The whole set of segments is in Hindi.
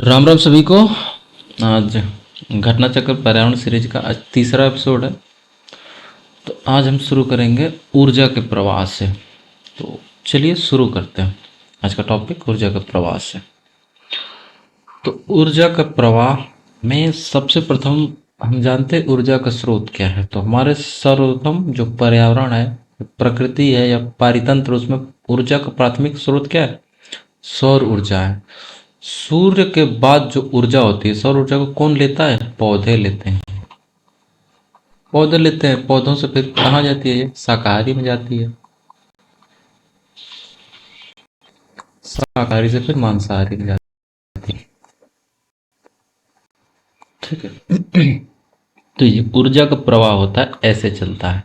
राम राम सभी को। आज घटना चक्र पर्यावरण सीरीज का आज तीसरा एपिसोड है। तो आज हम शुरू करेंगे ऊर्जा के प्रवाह से। तो चलिए शुरू करते हैं। आज का टॉपिक ऊर्जा का प्रवाह से। तो ऊर्जा का प्रवाह में सबसे प्रथम हम जानते हैं ऊर्जा का स्रोत क्या है। तो हमारे सर्वप्रथम जो पर्यावरण है, प्रकृति है या पारितंत्र, उसमें ऊर्जा का प्राथमिक स्रोत क्या है? सौर ऊर्जा है। सूर्य के बाद जो ऊर्जा होती है, सौर ऊर्जा को कौन लेता है? पौधे लेते हैं। पौधे लेते हैं, पौधों से फिर कहाँ जाती है? ये शाकाहारी में जाती है, शाकाहारी से फिर मांसाहारी में जाती है। ठीक है। तो ये ऊर्जा का प्रवाह होता है, ऐसे चलता है।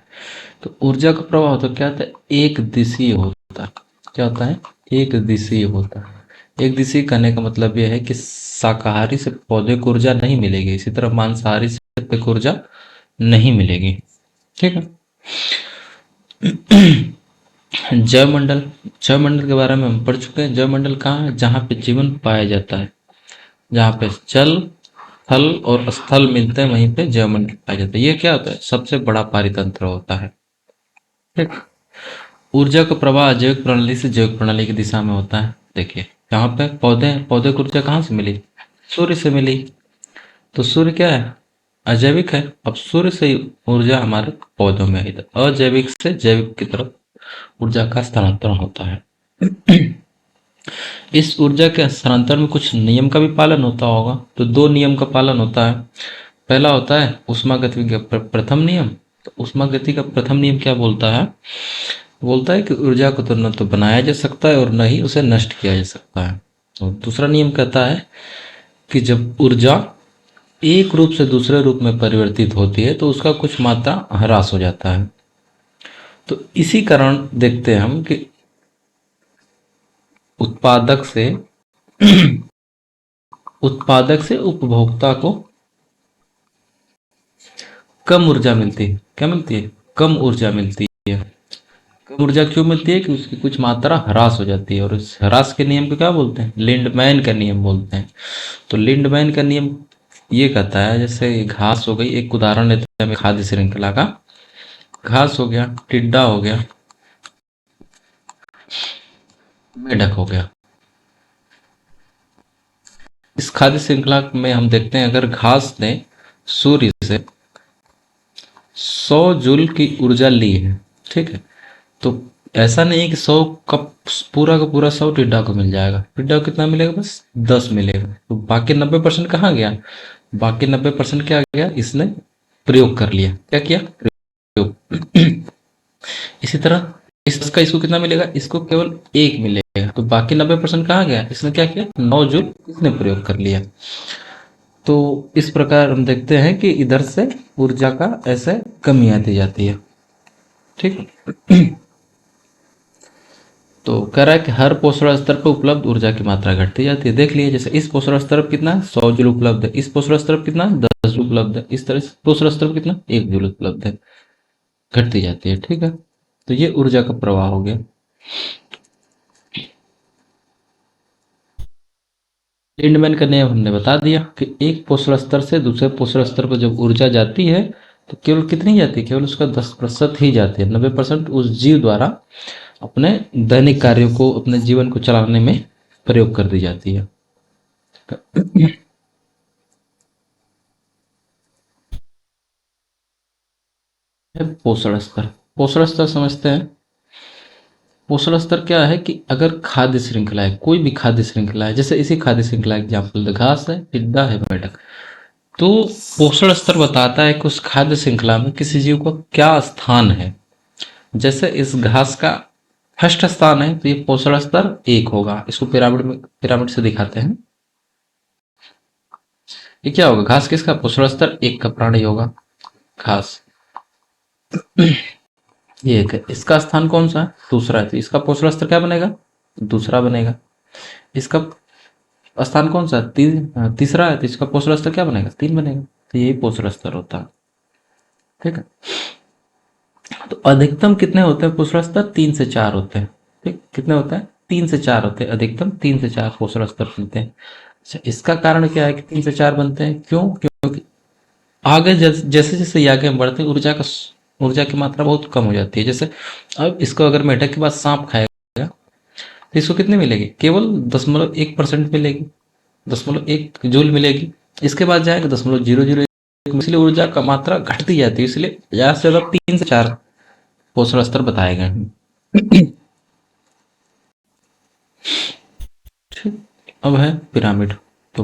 तो ऊर्जा का प्रवाह होता है, क्या होता है? एक दिशीय होता है। क्या होता है? एक दिशीय होता है। एक दिशीय कहने का मतलब यह है कि शाकाहारी से पौधे को ऊर्जा नहीं मिलेगी, इसी तरह मांसाहारी से पेड़ को ऊर्जा नहीं मिलेगी। ठीक है। जैवमंडल, जैवमंडल के बारे में हम पढ़ चुके हैं। जैवमंडल कहाँ है? जहाँ पे जीवन पाया जाता है, जहाँ पे जल, थल और स्थल मिलते हैं, वहीं पे जैवमंडल पाया जाता है। ये क्या होता है? सबसे बड़ा पारितंत्र होता है। ठीक। ऊर्जा का प्रवाह जैविक प्रणाली से जैविक प्रणाली की दिशा में होता है। देखिए यहाँ पे पौधे हैं, पौधे को ऊर्जा कहाँ से मिली? सूर्य से मिली। तो सूर्य क्या है? अजैविक है। अब सूर्य से ऊर्जा हमारे पौधों में आई, तो अजैविक से जैविक की तरफ ऊर्जा का स्थानांतरण होता है। इस ऊर्जा के स्थानांतरण में कुछ नियम का भी पालन होता होगा। तो दो नियम का पालन होता है। पहला होता है ऊष्मागति का प्रथम नियम। तो ऊष्मागति का प्रथम नियम क्या बोलता है? बोलता है कि ऊर्जा को तो न तो बनाया जा सकता है और न ही उसे नष्ट किया जा सकता है। और दूसरा नियम कहता है कि जब ऊर्जा एक रूप से दूसरे रूप में परिवर्तित होती है तो उसका कुछ मात्रा ह्रास हो जाता है। तो इसी कारण देखते हैं हम कि उत्पादक से उत्पादक से उपभोक्ता को कम ऊर्जा मिलती है। क्या मिलती है? कम ऊर्जा मिलती है। कम ऊर्जा क्यों मिलती है? कि उसकी कुछ मात्रा ह्रास हो जाती है। और इस ह्रास के नियम को क्या बोलते हैं? लिंडमैन का नियम बोलते हैं। तो लिंडमैन का नियम ये कहता है, जैसे घास हो गई, एक उदाहरण लेते हैं खाद्य श्रृंखला का। घास हो गया, टिड्डा हो गया, मेढक हो गया। इस खाद्य श्रृंखला में हम देखते हैं अगर घास ने सूर्य से 100 जूल की ऊर्जा ली है, ठीक है, तो ऐसा नहीं है कि 100 का पूरा 100 टिड्डा को मिल जाएगा। टिड्डा को कितना मिलेगा? बस 10 मिलेगा। तो बाकी 90% कहाँ गया? बाकी 90% क्या गया? इसने प्रयोग कर लिया। क्या किया? प्रयोग। इसी तरह इसका इसको कितना मिलेगा? इसको केवल 1 मिलेगा। तो बाकी 90% कहाँ गया? इसने क्या किया? 9 जूल इसने प्रयोग कर लिया। तो इस प्रकार हम देखते हैं कि इधर से ऊर्जा का ऐसे कमी आती जाती है। ठीक। तो कह रहा है कि हर पोषण स्तर पर उपलब्ध ऊर्जा की मात्रा घटती जाती है। देख लिए, जैसे इस पोषण स्तर पर कितना है? 100 जूल उपलब्ध है। इस पोषण स्तर पर कितना है? 10 जूल उपलब्ध है। इस तरह से पोषण स्तर पर कितना? 1 जूल उपलब्ध है। घटती जाती है। ठीक है। तो ये ऊर्जा का प्रवाह हो गया। लिंडमैन का नियम हमने बता दिया कि एक पोषण स्तर से दूसरे पोषण स्तर पर जब ऊर्जा जाती है तो केवल कितनी जाती है? केवल उसका 10% ही जाती है। 90% उस जीव द्वारा अपने दैनिक कार्यों को, अपने जीवन को चलाने में प्रयोग कर दी जाती है। पोषण स्तर, पोषण स्तर समझते हैं। पोषण स्तर क्या है कि अगर खाद्य श्रृंखला है, कोई भी खाद्य श्रृंखला है, जैसे इसी खाद्य श्रृंखला एग्जाम्पल घास है, टिड्डा है, मेढक, तो पोषण स्तर बताता है कि उस खाद्य श्रृंखला में किसी जीव का क्या स्थान है। जैसे इस घास का फर्स्ट स्थान है तो ये पोषण स्तर 1 होगा। इसको पिरामिड से दिखाते हैं। ये क्या होगा? घास किसका? पोषण स्तर 1 का प्राणी होगा, घास। ये एक है। इसका स्थान कौन सा है? दूसरा है, तो इसका पोषण स्तर क्या बनेगा? दूसरा बनेगा। इसका स्थान कौन सा है? तीसरा है, तो इसका पोषण स्तर क्या बनेगा? 3 बनेगा। तो यही पोषण स्तर होता है। ठीक है। तो अधिकतम कितने होते हैं पोषण स्तर? 3 से 4 होते हैं। ठीक, कितने होते हैं? 3 से 4 होते हैं अधिकतम। 3 से 4 पोषण स्तर मिलते हैं। अच्छा, इसका कारण क्या है कि 3 से 4 बनते हैं? क्यों? क्योंकि आगे जैसे जैसे ये आगे हम बढ़ते हैं, ऊर्जा की मात्रा बहुत कम हो जाती है। जैसे अब इसको अगर मेढक के बाद सांप खाएगा तो इसको कितनी मिलेगी? केवल 0.1% मिलेगी, 0.1 जूल मिलेगी। इसके बाद जाएगा 0.001, इसलिए ऊर्जा का मात्रा घटती जाती है। इसलिए ज्यादा से ज्यादा 3 से 4 पोषण स्तर बताए गए हैं। ठीक। अब है पिरामिड। तो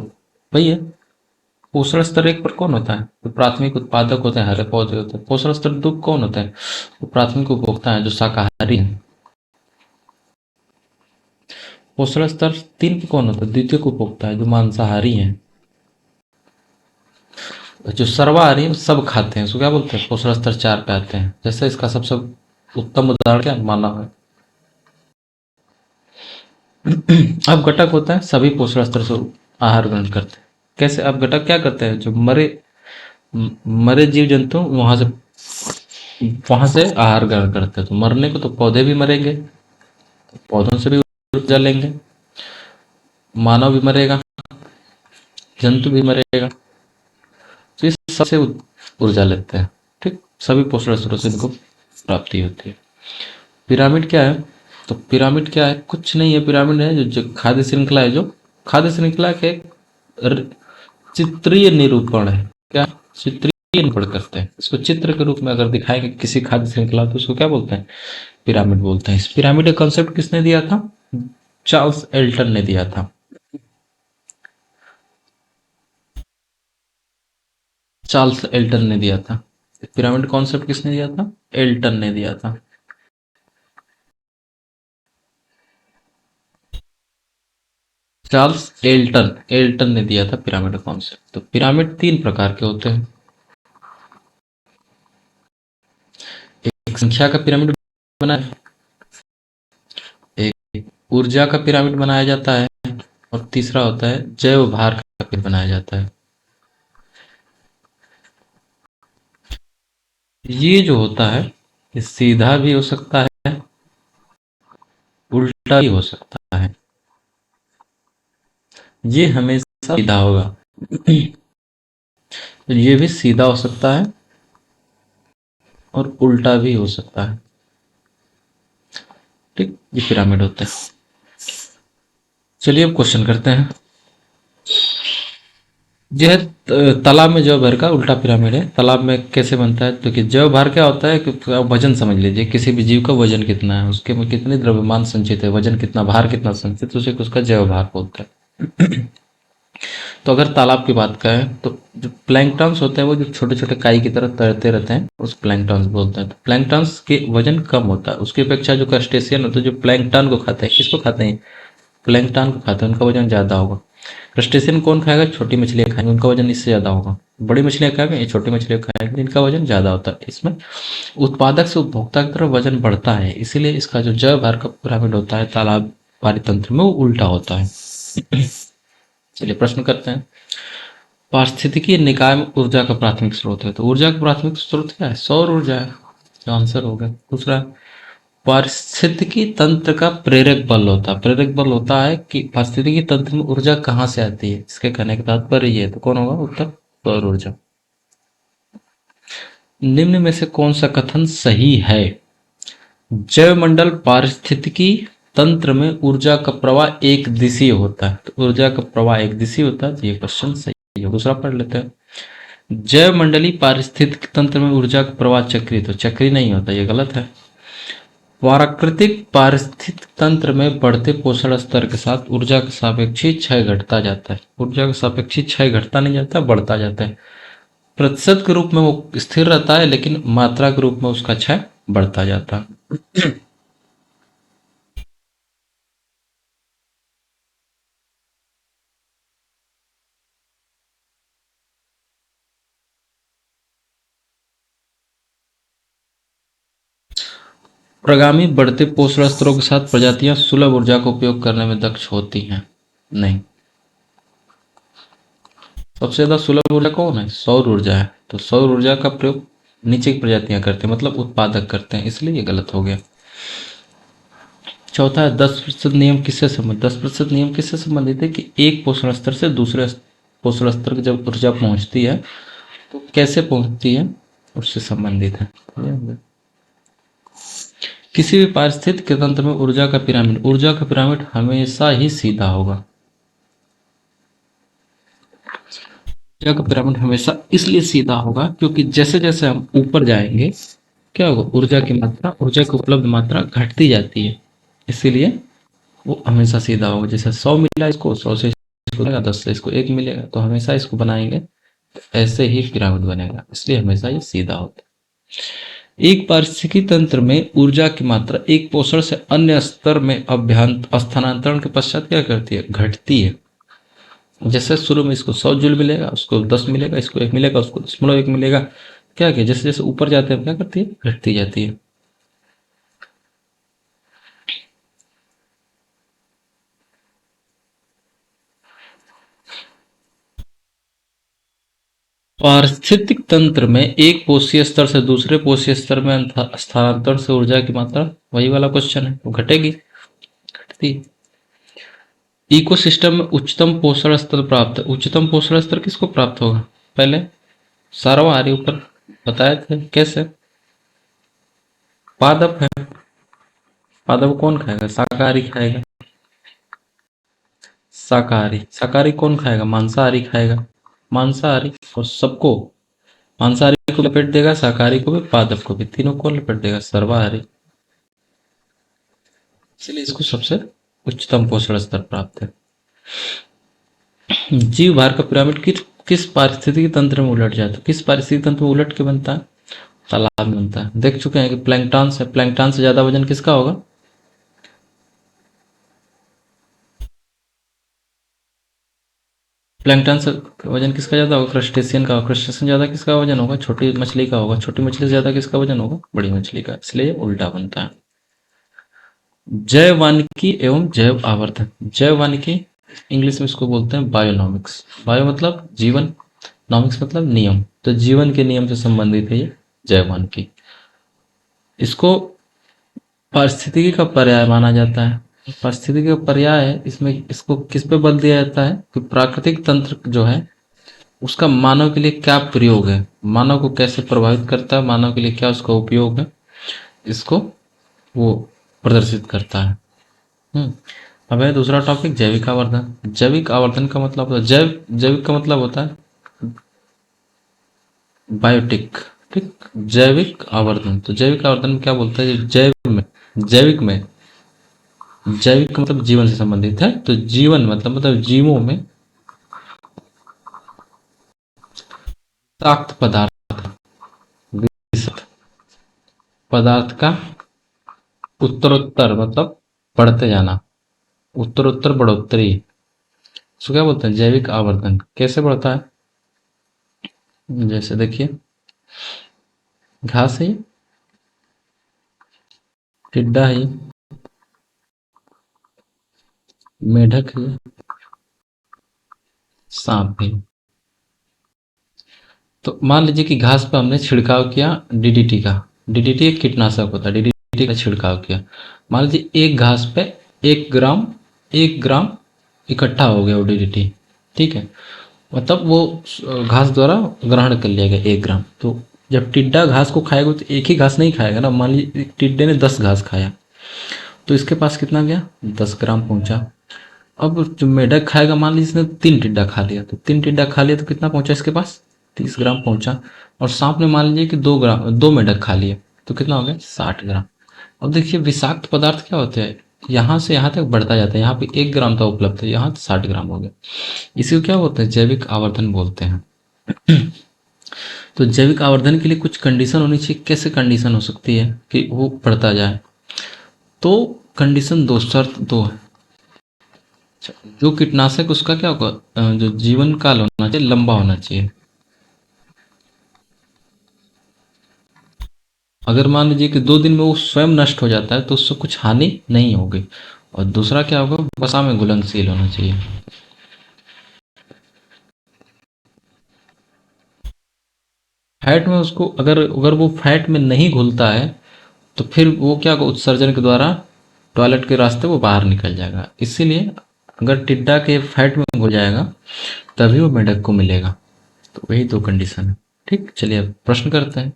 वही है, पोषण स्तर 1 पर कौन होता है? तो प्राथमिक उत्पादक होते हैं, हरे पौधे होते हैं। पोषण स्तर 2 कौन होता है? तो प्राथमिक उपभोक्ता है, जो शाकाहारी है। पोषण स्तर 3 पे कौन होता है? द्वितीयक उपभोक्ता है, जो मांसाहारी है। जो सर्वाहारी है, सब खाते हैं, उसको क्या बोलते हैं? पोषण स्तर 4 पे आते हैं। जैसे इसका सबसे उत्तम उदाहरण क्या मानव है। अब घटक होता है, सभी पोषण स्तर से आहार ग्रहण करते हैं। कैसे? अब घटक क्या करते हैं? जो मरे जीव जंतु वहां से आहार ग्रहण करते हैं। तो मरने को तो पौधे भी मरेंगे, तो पौधों से भी ऊर्जा लेंगे, मानव भी मरेगा, जंतु भी मरेगा, तो इस सबसे ऊर्जा लेते हैं। ठीक, सभी पोषण स्रोतों से इनको प्राप्ति होती है। पिरामिड क्या है? तो पिरामिड क्या है? कुछ नहीं है। पिरामिड है जो खाद्य श्रृंखला है, जो खाद्य श्रृंखला के र- चित्रीय निरूपण है। क्या? चित्रीय निरूपण करते हैं इसको। चित्र के रूप में अगर दिखाएंगे किसी खाद्य श्रृंखला, तो उसको क्या बोलते हैं? पिरामिड बोलते हैं। इस पिरामिड का कॉन्सेप्ट किसने दिया था? चार्ल्स एल्टन ने दिया था। चार्ल्स एल्टन ने दिया था। पिरामिड कॉन्सेप्ट किसने दिया था? एल्टन ने दिया था। चार्ल्स एल्टन एल्टन ने दिया था पिरामिड कॉन्सेप्ट। तो पिरामिड 3 प्रकार के होते हैं। एक संख्या का पिरामिड बनाया, एक ऊर्जा का पिरामिड बनाया जाता है, और तीसरा होता है जैव भार का पिरामिड बनाया जाता है। ये जो होता है, ये सीधा भी हो सकता है, उल्टा भी हो सकता है। ये हमेशा सीधा होगा। ये भी सीधा हो सकता है और उल्टा भी हो सकता है। ठीक, ये पिरामिड होते हैं। चलिए अब क्वेश्चन करते हैं। यह तालाब में जैव भार का उल्टा पिरामिड है। तालाब में कैसे बनता है? तो कि जैव भार क्या होता है कि आप वजन समझ लीजिए, किसी भी जीव का वजन कितना है, उसके में कितने द्रव्यमान संचित है, वजन कितना, भार कितना संचित, उसे उसका जैव भार बोलता है। तो अगर तालाब की बात करें, तो जो प्लैंकटन्स होते हैं, वो जो छोटे छोटे काई की तरह तैरते रहते हैं, उस प्लैंकटन्स बोलते हैं। तो प्लैंकटन्स के वजन कम होता है, उसकी अपेक्षा जो क्रस्टेशियन होते हैं, जो प्लैंकटन को खाते हैं, किसको खाते हैं? प्लैंकटन को खाते हैं, उनका वजन ज़्यादा होगा। क्रस्टेशियन कौन खाएगा? छोटी मछलियाँ खाएंगे, उनका वजन इससे ज़्यादा होगा। बड़ी मछलियाँ खाएंगे, ये छोटी मछलियाँ खाएंगे, इनका वजन ज़्यादा होता है। इसमें उत्पादक से उपभोक्ता की तरफ वजन बढ़ता है, इसीलिए इसका जो जैव भार का पिरामिड होता है तालाब पारी तंत्र में, वो उल्टा होता है। चलिए प्रश्न करते हैं। पारिस्थितिकीय निकाय में ऊर्जा का प्राथमिक स्रोत है। तो ऊर्जा का प्राथमिक स्रोत क्या है? सौर ऊर्जा है, जो आंसर हो गया। दूसरा, पारिस्थितिकी तंत्र का प्रेरक बल होता है। प्रेरक बल होता है कि पारिस्थितिकी तंत्र में ऊर्जा कहाँ से आती है, इसके कहने का तात्पर्य ये है। तो कौन होगा उत्तर? सौर ऊर्जा। निम्न में से कौन सा कथन सही है? जैवमंडल पारिस्थितिकी तंत्र में ऊर्जा का प्रवाह एक दिशीय होता है। तो ऊर्जा का प्रवाह एक दिशीय होता है, तो ये क्वेश्चन सही है। दूसरा पढ़ लेते हैं। जैवमंडलीय पारिस्थितिक तंत्र में ऊर्जा का प्रवाह चक्रीय, तो चक्रीय नहीं होता, ये गलत है। प्राकृतिक पारिस्थितिक तंत्र में बढ़ते पोषण स्तर के साथ ऊर्जा का सापेक्षी क्षय घटता जाता है। ऊर्जा का सापेक्षी क्षय घटता नहीं जाता, बढ़ता जाता है। प्रतिशत के रूप में वो स्थिर रहता है, लेकिन मात्रा के रूप में उसका क्षय बढ़ता जाता है। प्रगामी बढ़ते पोषण स्तरों के साथ प्रजातियां सुलभ ऊर्जा का उपयोग करने में दक्ष होती हैं? नहीं। सबसे ज्यादा सुलभ ऊर्जा कौन है? सौर ऊर्जा है। तो सौर ऊर्जा का प्रयोग नीचे की प्रजातियां करते हैं, मतलब उत्पादक करते हैं, इसलिए ये गलत हो गया। चौथा है 10% नियम किससे संबंधित। 10% नियम किससे संबंधित है कि एक पोषण स्तर से दूसरे पोषण स्तर की जब ऊर्जा पहुंचती है तो कैसे पहुंचती है, उससे संबंधित है। किसी भी पारिस्थितिक तंत्र में ऊर्जा का पिरामिड हमेशा ही सीधा होगा। ऊर्जा का पिरामिड हमेशा इसलिए सीधा होगा क्योंकि जैसे जैसे हम ऊपर जाएंगे क्या होगा, ऊर्जा की उपलब्ध मात्रा घटती जाती है, इसीलिए वो हमेशा सीधा होगा। जैसे 100 मिला इसको, 100 से इसको मिलेगा, 10 से इसको 1 मिलेगा, तो हमेशा इसको बनाएंगे तो ऐसे ही पिरामिड बनेगा, इसलिए हमेशा ये सीधा होता है। एक पारिस्थितिकी तंत्र में ऊर्जा की मात्रा एक पोषण से अन्य स्तर में स्थानांतरण के पश्चात क्या करती है, घटती है। जैसे शुरू में इसको 100 जूल मिलेगा, उसको 10 मिलेगा, इसको 1 मिलेगा, उसको 0.1 मिलेगा, क्या क्या जैसे जैसे ऊपर जाते हैं क्या करती है, घटती जाती है। पारिस्थितिक तंत्र में एक पोषीय स्तर से दूसरे पोषीय स्तर में स्थानांतरण से ऊर्जा की मात्रा, वही वाला क्वेश्चन है, वो घटेगी, घटती। इकोसिस्टम में उच्चतम पोषण स्तर प्राप्त है। उच्चतम पोषण स्तर किसको प्राप्त होगा, पहले सर्वहारी, ऊपर बताए थे कैसे, पादप है। पादप कौन खाएगा, शाकाहारी खाएगा। शाकाहारी कौन खाएगा, मांसाहारी खाएगा। मांसाहारी और सबको, मांसाहारी को लपेट देगा, शाकाहारी को भी, पादप को भी, तीनों को लपेट देगा, सर्वाहारी। इसलिए इसको सबसे उच्चतम पोषण स्तर प्राप्त है। जीव भार का पिरामिड किस पारिस्थितिकी तंत्र में उलट जाए, तो किस पारिस्थितिकी तंत्र में उलट के बनता है, तालाब में बनता है। देख चुके हैं कि प्लैंकटन से, प्लैंकटन से ज्यादा वजन किसका होगा, प्लैंकटन से वजन किसका ज्यादा होगा, क्रस्टेशियन का। क्रस्टेशियन ज्यादा किसका वजन होगा, छोटी मछली का होगा। छोटी मछली से ज्यादा किसका वजन होगा, बड़ी मछली का, इसलिए उल्टा बनता है। जैववानिकी एवं जैव आवर्धन। जैववानिकी इंग्लिश में इसको बोलते हैं बायोनॉमिक्स। बायो मतलब जीवन, नॉमिक्स मतलब नियम, तो जीवन के नियम से संबंधित है ये जैववानिकी। इसको पारिस्थितिकी का पर्याय माना जाता है। पारिस्थितिकी का पर्याय है, इसमें इसको किस पे बल दिया जाता है कि प्राकृतिक तंत्र जो है उसका मानव के लिए क्या प्रयोग है, मानव को कैसे प्रभावित करता है, मानव के लिए क्या उसका उपयोग है, इसको वो प्रदर्शित करता है। अब है दूसरा टॉपिक, जैविक आवर्धन। जैविक आवर्धन का मतलब होता है, जैविक का मतलब होता है बायोटिक, ठीक। जैविक आवर्धन, तो जैविक आवर्धन में क्या बोलता है, जैविक का मतलब जीवन से संबंधित है, तो जीवन मतलब जीवों में विषाक्त पदार्थ का उत्तरोत्तर मतलब बढ़ते जाना, उत्तरोत्तर बढ़ोतरी, इसको क्या बोलते हैं, जैविक आवर्धन। कैसे बढ़ता है, जैसे देखिए घास है, टिड्डा है, मेढक है, सांप है। तो मान लीजिए कि घास पे हमने छिड़काव किया डीडीटी का। डीडीटी एक कीटनाशक होता है, डीडीटी का छिड़काव किया। मान लीजिए एक घास पे 1 ग्राम इकट्ठा हो गया वो डीडीटी, ठीक है, मतलब वो घास द्वारा ग्रहण कर लिया गया 1 ग्राम। तो जब टिड्डा घास को खाएगा तो एक ही घास नहीं खाएगा ना, मान लीजिए टिड्डे ने 10 घास खाया तो इसके पास कितना गया, 10 ग्राम पहुंचा। अब जो मेढक खाएगा, मान लीजिए इसने 3 टिड्डा खा लिया, तो 3 टिड्डा खा लिया तो कितना पहुंचा इसके पास, 30 ग्राम पहुंचा। और सांप ने मान लीजिए कि 2 मेढक खा लिए तो कितना हो गया, 60 ग्राम। अब देखिए विषाक्त पदार्थ क्या होते हैं, यहाँ से यहाँ तक बढ़ता जाता है, यहाँ पे 1 ग्राम था उपलब्ध है, यहाँ 60 ग्राम हो गया। इसी को क्या बोलते हैं, जैविक आवर्धन बोलते हैं। तो जैविक आवर्धन के लिए कुछ कंडीशन होनी चाहिए। कैसे कंडीशन हो सकती है कि वो बढ़ता जाए, तो कंडीशन दो, शर्त दो है। अच्छा, जो कीटनाशक उसका क्या होगा, जो जीवन काल होना चाहिए लंबा होना चाहिए। अगर मान लीजिए कि 2 दिन में वो स्वयं नष्ट हो जाता है तो उससे कुछ हानि नहीं होगी। और दूसरा क्या होगा, वसा में घुलनशील होना चाहिए। फैट में उसको, अगर अगर वो फैट में नहीं घुलता है तो फिर वो क्या होगा, उत्सर्जन के द्वारा टॉयलेट के रास्ते वो बाहर निकल जाएगा। इसीलिए अगर टिड्डा के फैट में घुल जाएगा तभी वो मेंढक को मिलेगा। तो वही दो कंडीशन है। ठीक, चलिए अब प्रश्न करते हैं।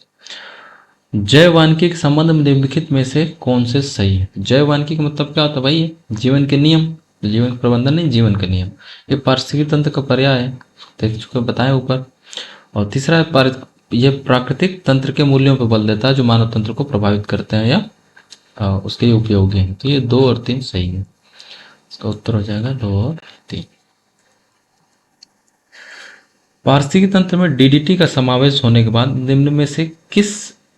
जैव वानिकी के संबंध में निम्नलिखित में से कौन से सही है? जैव वानिकी का मतलब क्या होता है भाई? जीवन के नियम। जीवन प्रबंधन नहीं, जीवन के नियम। ये पारिस्थितिकी तंत्र का पर्याय है, देख चुके बताएं ऊपर। और तीसरा है ये प्राकृतिक तंत्र के मूल्यों पर बल देता है जो मानव तंत्र को प्रभावित करते हैं या उसके लिए उपयोगी हैं। तो ये 2 और 3 सही है। इसका उत्तर हो जाएगा 2 और 3। पारिस्थितिकी तंत्र में डीडीटी का समावेश होने के बाद निम्न में से किस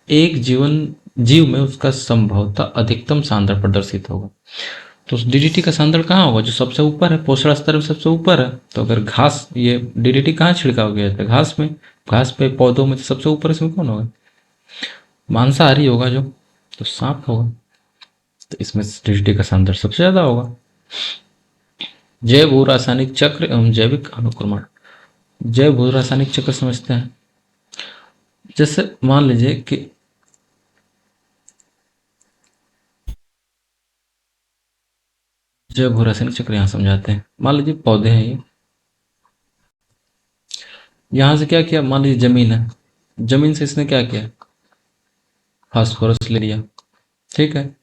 एक जीव में उसका संभवतः अधिकतम सांद्र प्रदर्शित होगा? तो डीडीटी का सांद्र कहाँ होगा? जो सबसे ऊपर है, पोषण स्तर में सबसे ऊपर है। तो अगर घास, ये डीडीटी कहाँ छिड़काव किया जाता है? घास में। घास पे, पौधों में, तो सबसे ऊपर इसमें कौन होगा? मांसाहारी होगा जो, तो सांप होगा। तो इसमें डीडीटी का सांद्र सबसे ज्यादा होगा। जैव भू रासायनिक चक्र एवं जैविक अनुक्रमण। जैव भू रासायनिक चक्र समझते हैं। जैसे मान लीजिए कि जैव भू रासायनिक चक्र यहाँ समझाते हैं। मान लीजिए पौधे हैं, ये यहाँ से क्या किया? मान लीजिए जमीन है, जमीन से इसने क्या किया? फास्फोरस ले लिया, ठीक है।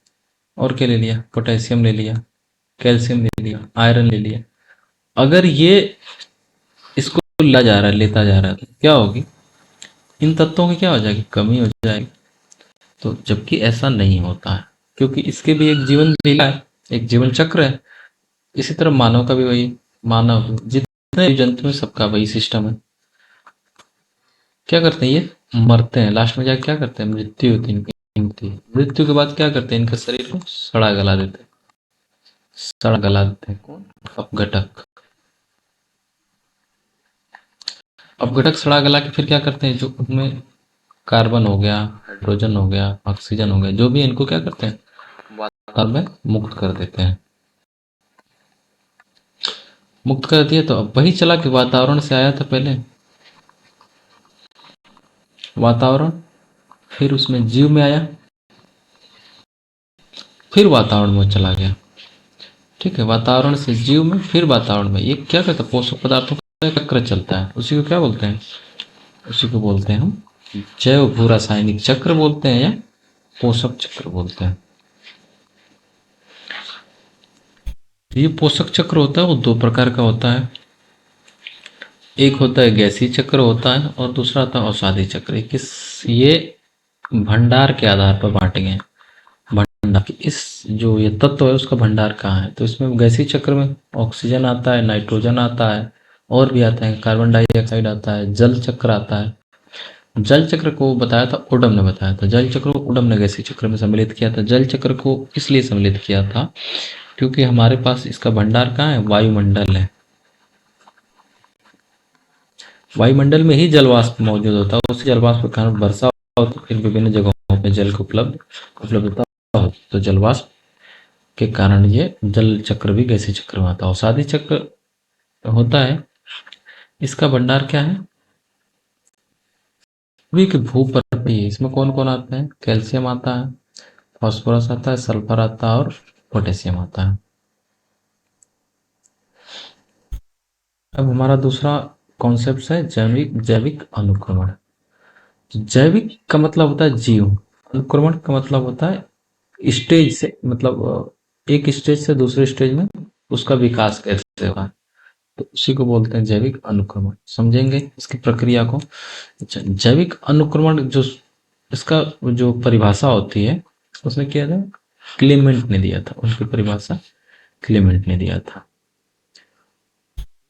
और क्या ले लिया? पोटेशियम ले लिया, कैल्शियम ले लिया, आयरन ले लिया। अगर ये इसको लेता जा रहा है तो क्या होगी? इन तत्वों की क्या हो जाएगी? कमी हो जाएगी। तो जबकि ऐसा नहीं होता है, क्योंकि इसके भी एक जीवन लीला है, एक जीवन चक्र है। इसी तरह मानव का भी वही, मानव जितने जीव जंतु हैं सबका वही सिस्टम है। क्या करते हैं? ये मरते हैं, लास्ट में जाकर क्या करते हैं? मृत्यु होती है इनकी। मृत्यु के बाद क्या करते हैं? इनके शरीर को सड़ा गला देते हैं। सड़ा गला देते हैं कौन? अपघटक। अपघटक सड़ा गला के फिर क्या करते हैं? जो उनमें कार्बन हो गया, हाइड्रोजन हो गया, ऑक्सीजन हो गया, जो भी इनको क्या करते हैं? वातावरण में मुक्त कर देते हैं। मुक्त कर दिया तो अब वही चला कि वातावरण से आया था पहले, वातावरण, फिर उसमें जीव में आया, फिर वातावरण में चला गया। ठीक है, वातावरण से जीव में, फिर वातावरण में। ये क्या करता है? पोषक पदार्थों का चक्र चलता है। उसी को क्या बोलते हैं? उसी को बोलते हैं हम जैव भू रासायनिक चक्र बोलते हैं या पोषक चक्र बोलते हैं। ये पोषक चक्र होता है वो 2 प्रकार का होता है। एक होता है गैसीय चक्र होता है और दूसरा होता है औषधि चक्र। ये भंडार के आधार पर बांटे गए हैं। भंडार कि इस जो ये तत्व है उसका भंडार कहाँ है। तो इसमें गैसीय चक्र में ऑक्सीजन आता है, नाइट्रोजन आता है, और भी आता है, कार्बन डाइऑक्साइड आता है, जल चक्र आता है। जल चक्र को बताया था ओडम ने, बताया था जल चक्र को ओडम ने गैसीय चक्र में सम्मिलित किया था। जल चक्र को इसलिए सम्मिलित किया था क्योंकि हमारे पास इसका भंडार कहाँ है? वायुमंडल है। वायुमंडल में ही जल वाष्प मौजूद होता है। उसी जल वाष्प के कारण वर्षा होती है, फिर विभिन्न जगहों पे जल की उपलब्धता होती है। तो जल वाष्प के कारण ये जल चक्र भी गैसीय चक्र में आता है। औषधि चक्र होता है, इसका भंडार क्या है? भी कि भू पर भी है। इसमें कौन कौन आता है? कैल्शियम आता है, फास्फोरस आता है, सल्फर आता है और पोटेशियम आता है। अब हमारा दूसरा कॉन्सेप्ट है जैविक जैविक अनुक्रमण। जैविक का मतलब होता है जीव, अनुक्रमण का मतलब होता है स्टेज से, मतलब एक स्टेज से दूसरे स्टेज में उसका विकास कैसे होगा, तो उसी को बोलते हैं जैविक अनुक्रमण। समझेंगे इसकी प्रक्रिया को। अच्छा, जैविक अनुक्रमण जो इसका जो परिभाषा होती है उसने किया था, क्लेमेंट ने दिया था। उनकी परिभाषा क्लेमेंट ने दिया था।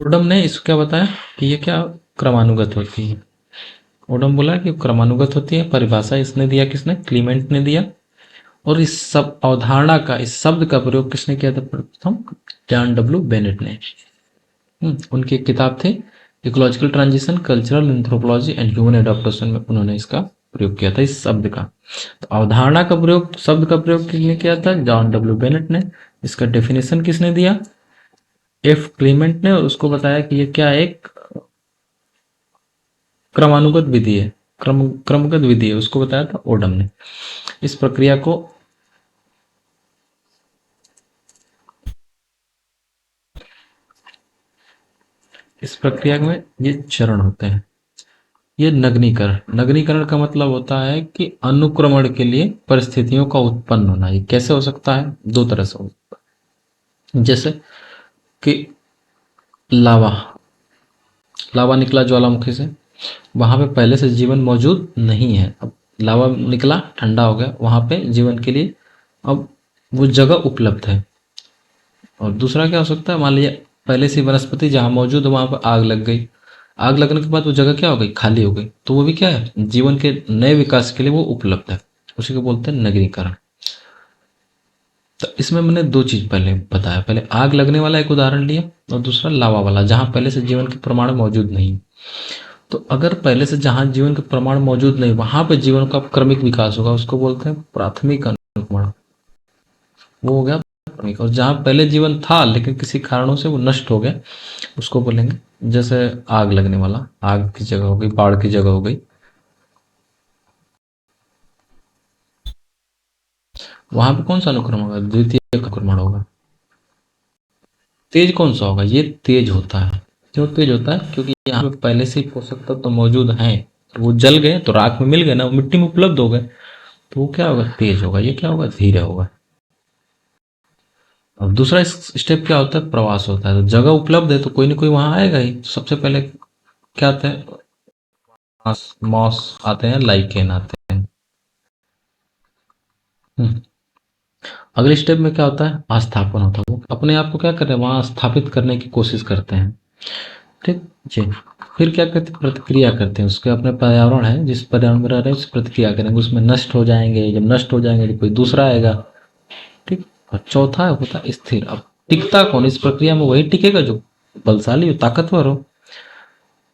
ओडम ने इसको क्या बताया कि ये क्या क्रमानुगत होती है। ओडम बोला कि क्रमानुगत होती है। परिभाषा इसने दिया, किसने? क्लीमेंट ने दिया। और इस सब अवधारणा का, इस शब्द का प्रयोग किसने किया था प्रथम? जॉन डब्ल्यू बेनेट ने। उनकी एक किताब थी ecological transition, cultural anthropology and human adaptation में उन्होंने इसका प्रयोग किया था, इस शब्द का। तो अवधारणा का प्रयोग, शब्द का प्रयोग किसने किया था? जॉन डब्ल्यू बेनेट ने। इसका डेफिनेशन किसने दिया? एफ क्लीमेंट ने। और उसको बताया कि ये क्या एक क्रमानुगत विधि है, क्रमगत विधि है, उसको बताया था ओडम ने। इस प्रक्रिया को इस प्रक्रिया में ये चरण होते हैं। ये नगनीकरण, नगनीकरण का मतलब होता है कि अनुक्रमण के लिए परिस्थितियों का उत्पन्न होना। ये कैसे हो सकता है? दो तरह से हो सकता है। जैसे कि लावा, लावा निकला ज्वालामुखी से, वहां पे पहले से जीवन मौजूद नहीं है, अब लावा निकला, ठंडा हो गया, वहां पे जीवन के लिए अब वो जगह उपलब्ध है। और दूसरा क्या हो सकता है, मान लीजिए पहले से वनस्पति जहाँ मौजूद है वहां पर आग लग गई, आग लगने के बाद वो जगह क्या हो गई, खाली हो गई, तो वो भी क्या है, जीवन के नए विकास के लिए वो उपलब्ध है। उसी को बोलते हैं नगरीकरण। तो इसमें मैंने दो चीज पहले बताया, पहले आग लगने वाला एक उदाहरण लिया और दूसरा लावा वाला, जहां पहले से जीवन के प्रमाण मौजूद नहीं। तो अगर पहले से जहां जीवन के प्रमाण मौजूद नहीं, वहां पे जीवन का क्रमिक विकास होगा, उसको बोलते हैं प्राथमिक अनुक्रमण। वो हो गया प्राथमिक। और जहां पहले जीवन था लेकिन किसी कारणों से वो नष्ट हो गया, उसको बोलेंगे, जैसे आग लगने वाला, आग की जगह हो गई, बाढ़ की जगह हो गई, वहां पे कौन सा अनुक्रमण होगा, द्वितीय अनुक्रमण होगा। तेज कौन सा होगा, ये तेज होता है। क्यों तेज होता है? क्योंकि यहाँ पे पहले से ही पोषक तत्व तो मौजूद हैं, वो जल गए तो राख में मिल गए ना, वो मिट्टी में उपलब्ध हो गए, तो वो क्या होगा, तेज होगा। ये क्या होगा, धीरे होगा। और दूसरा स्टेप क्या होता है, प्रवास होता है। तो जगह उपलब्ध है तो कोई ना कोई वहां आएगा ही। तो सबसे पहले क्या आता है, मॉस, मॉस आते हैं, लाइकेन आते हैं। हम्म। अगले स्टेप में क्या होता है, आस्थापन होता है। वो अपने आप को क्या कर रहे हैं, वहां स्थापित करने की कोशिश करते हैं। ठीक जी। फिर क्या करते हैं, प्रतिक्रिया करते हैं। उसके अपने पर्यावरण है, जिस पर्यावरण में रह रहे हैं उस प्रतिक्रिया करेंगे, उसमें नष्ट हो जाएंगे। जब नष्ट हो जाएंगे तो कोई दूसरा आएगा। ठीक। और चौथा होता है स्थिर। अब टिकता कौन इस प्रक्रिया में, वही टिकेगा जो बलशाली हो, ताकतवर हो।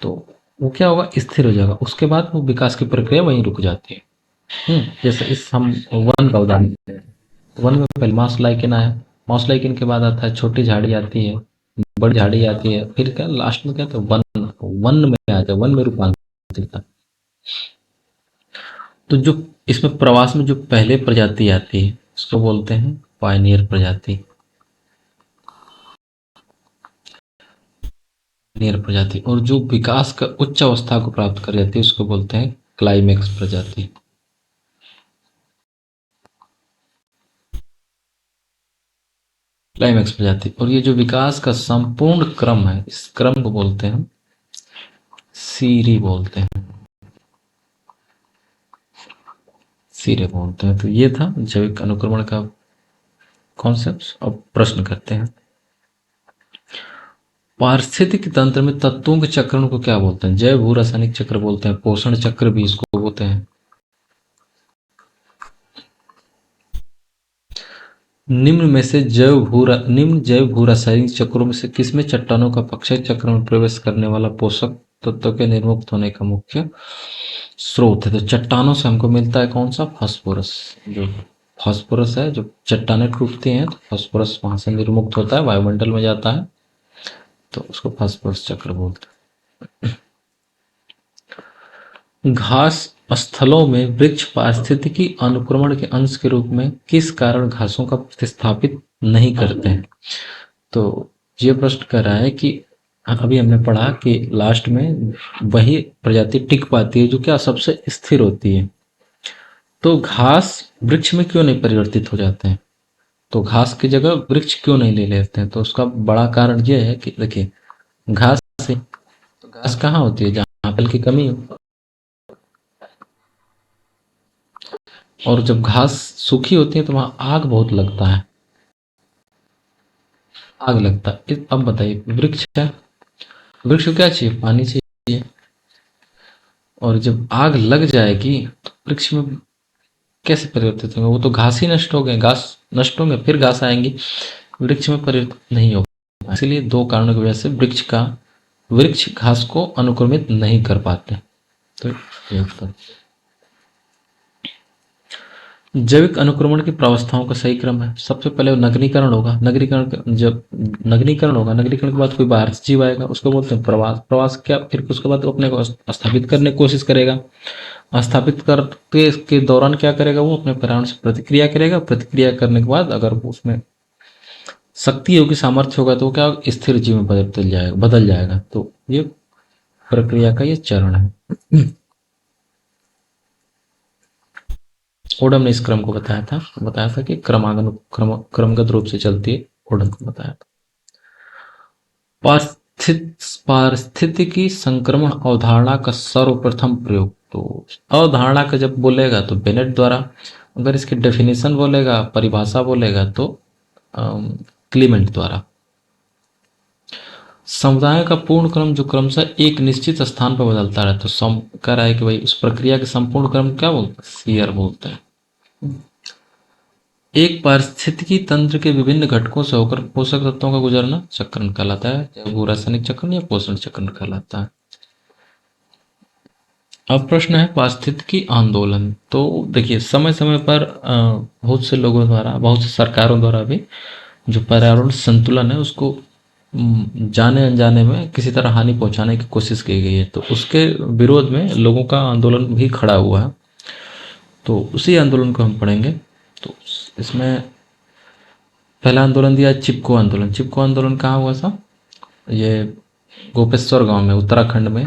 तो वो क्या होगा, स्थिर हो जाएगा। उसके बाद वो विकास की प्रक्रिया वहीं रुक जाती है। जैसे इस हम वन का उदाहरण लेते हैं। वन में पहले माउस लाइकेन आया, माउस लाइकेन के बाद आता है छोटी झाड़ी आती है, बड़ी झाड़ी आती है, फिर क्या लास्ट में क्या था, वन, वन में आ जाए, वन में रूपांतरित होता है। तो जो इसमें प्रवास में जो पहले प्रजाति आती है उसको बोलते हैं पायनियर प्रजाति। पायनियर प्रजाति। और जो विकास का उच्च अवस्था को प्राप्त कर जाती है उसको बोलते हैं क्लाइमेक्स प्रजाति। क्लाइमेक्स प्रजाति। और ये जो विकास का संपूर्ण क्रम है, इस क्रम को बोलते हैं सीरी बोलते हैं, सीरे बोलते हैं। तो ये था जैविक अनुक्रमण का कॉन्सेप्ट। अब प्रश्न करते हैं, पारिस्थितिक तंत्र में तत्वों के चक्रण को क्या बोलते हैं? जैव भू रासायनिक चक्र बोलते हैं, पोषण चक्र भी इसको बोलते हैं। निम्न जैव भू रासायनिक चक्रों में से किसमें चट्टानों का पक्षय चक्र में प्रवेश करने वाला पोषक तत्व के निर्मुक्त होने का मुख्य स्रोत है? तो चट्टानों से हमको मिलता है कौन सा, फास्फोरस। जो फास्फोरस है, जो चट्टानें टूटती हैं तो फास्फोरस वहां से निर्मुक्त होता है, वायुमंडल में जाता है, तो उसको फास्फोरस चक्र बोलते हैं। घास स्थलों में वृक्ष पारिस्थितिकी अनुक्रमण के अंश के रूप में किस कारण घासों का प्रतिस्थापित नहीं करते हैं? तो ये प्रश्न कर रहा है कि अभी हमने पढ़ा कि लास्ट में वही प्रजाति टिक पाती है जो क्या सबसे स्थिर होती है। तो घास वृक्ष में क्यों नहीं परिवर्तित हो जाते हैं, तो घास की जगह वृक्ष क्यों नहीं ले लेते हैं? तो उसका बड़ा कारण यह है कि देखिए, घास से, तो घास कहाँ होती है, जहाँ जल की कमी हो। और जब घास सूखी होती है तो वहां आग बहुत लगता है, आग लगता है। अब बताइए, वृक्ष है, वृक्ष को क्या चाहिए, पानी चाहिए। और जब आग लग जाएगी तो वृक्ष में कैसे परिवर्तित होंगे, वो तो घास ही नष्ट हो गए, घास नष्ट होंगे फिर घास आएंगी, वृक्ष में परिवर्तित नहीं होगा। इसलिए दो कारणों की वजह से वृक्ष घास को अनुक्रमित नहीं कर पाते। तो ये उत्तर। जैविक अनुक्रमण की प्रावस्थाओं का सही क्रम है, सबसे पहले नगरीकरण होगा। जब नगरीकरण होगा, नगरीकरण के बाद कोई बाहर से जीव आएगा, उसको बोलते हैं प्रवास। प्रवास क्या, फिर उसके बाद वो अपने को स्थापित करने की कोशिश करेगा। स्थापित करके के दौरान क्या करेगा, वो अपने पर्यावरण से प्रतिक्रिया करेगा। प्रतिक्रिया करने के बाद अगर उसमें शक्ति होगी, सामर्थ्य होगा, तो वो क्या होगा? स्थिर जीव में बदल जाएगा। तो ये प्रक्रिया का ये चरण है। ओडम ने इस क्रम को बताया था कि क्रमगत रूप से चलती है। ओडम को बताया था। पारिस्थितिकी संक्रमण अवधारणा का सर्वप्रथम प्रयोग, तो अवधारणा का जब बोलेगा तो बेनेट द्वारा, अगर इसकी डेफिनेशन बोलेगा, परिभाषा बोलेगा, तो क्लीमेंट द्वारा। समुदाय का पूर्ण क्रम जो क्रमशः एक निश्चित स्थान पर बदलता रहता है, तो कह रहा है कि भाई उस प्रक्रिया के संपूर्ण क्रम क्या बोलते हैं? सीयर बोलते हैं। एक पारिस्थितिकी तंत्र के विभिन्न घटकों से होकर पोषक तत्वों का गुजरना चक्रण कहलाता है, चाहे वो रासायनिक चक्रण या पोषण चक्रण कहलाता है। अब प्रश्न है पारिस्थितिकी आंदोलन। तो देखिए, समय समय पर बहुत से लोगों द्वारा, बहुत से सरकारों द्वारा भी जो पर्यावरण संतुलन है उसको जाने अनजाने में किसी तरह हानि पहुंचाने की कोशिश की गई है, तो उसके विरोध में लोगों का आंदोलन भी खड़ा हुआ है। तो उसी आंदोलन को हम पढ़ेंगे। तो इसमें पहला आंदोलन दिया चिपको आंदोलन। चिपको आंदोलन कहाँ हुआ था? ये गोपेश्वर गांव में, उत्तराखंड में।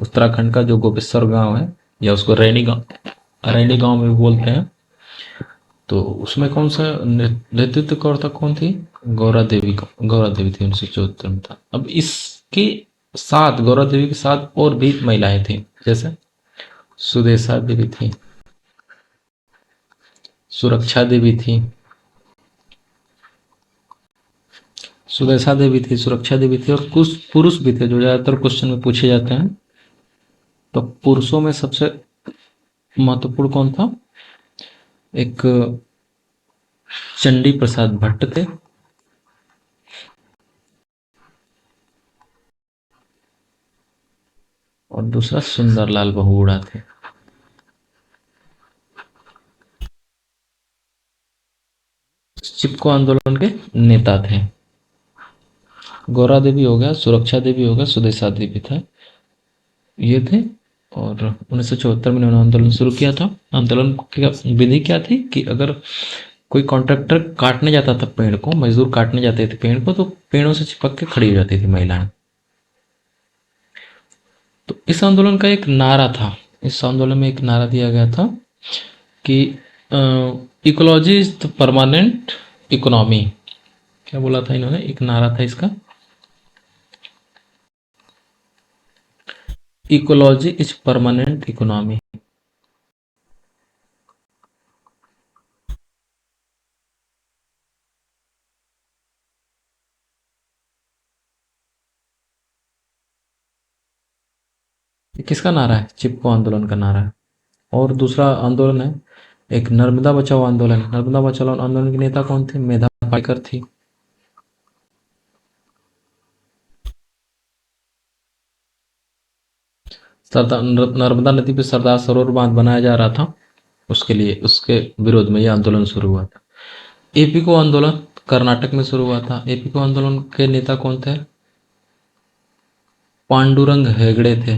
उत्तराखंड का जो गोपेश्वर गांव है, या उसको रैनी गांव में भी बोलते हैं। तो उसमें कौन सा नेतृत्व कौरता कौन थी? गौरा देवी थी, 1974 में था। अब इसके साथ, गौरा देवी के साथ और भी महिलाएं थी, जैसे सुदेशा देवी थी, सुरक्षा देवी थी, सुरक्षा देवी थी, और कुछ पुरुष भी थे जो ज्यादातर क्वेश्चन में पूछे जाते हैं। तो पुरुषों में सबसे महत्वपूर्ण कौन था? एक चंडी प्रसाद भट्ट थे, और दूसरा सुंदरलाल बहुगुणा थे। चिपको आंदोलन के नेता थे। गौरा देवी हो गया, सुरक्षा देवी हो गया, सुदेशा देवी था, ये थे। और 1974 में उन्होंने आंदोलन शुरू किया था। आंदोलन की विधि क्या थी कि अगर कोई कॉन्ट्रैक्टर काटने जाता था पेड़ को, मजदूर काटने जाते थे पेड़ को, तो पेड़ों से चिपक के खड़ी हो जाती थी महिलाएं। तो इस आंदोलन का एक नारा था, इस आंदोलन में एक नारा दिया गया था कि ecology is the permanent economy. क्या बोला था इन्होंने? एक नारा था इसका, इकोलॉजी इज परमानेंट इकोनॉमी। ये किसका नारा है? चिपको आंदोलन का नारा है। और दूसरा आंदोलन है एक नर्मदा बचाओ आंदोलन। नर्मदा बचाओ आंदोलन के नेता कौन थे? मेधा पाटकर थी। सरदार नर्मदा नदी पे सरदार सरोवर बांध बनाया जा रहा था, उसके लिए, उसके विरोध में यह आंदोलन शुरू हुआ था। एपीको आंदोलन कर्नाटक में शुरू हुआ था। एपीको आंदोलन के नेता कौन थे? पांडुरंग हेगड़े थे।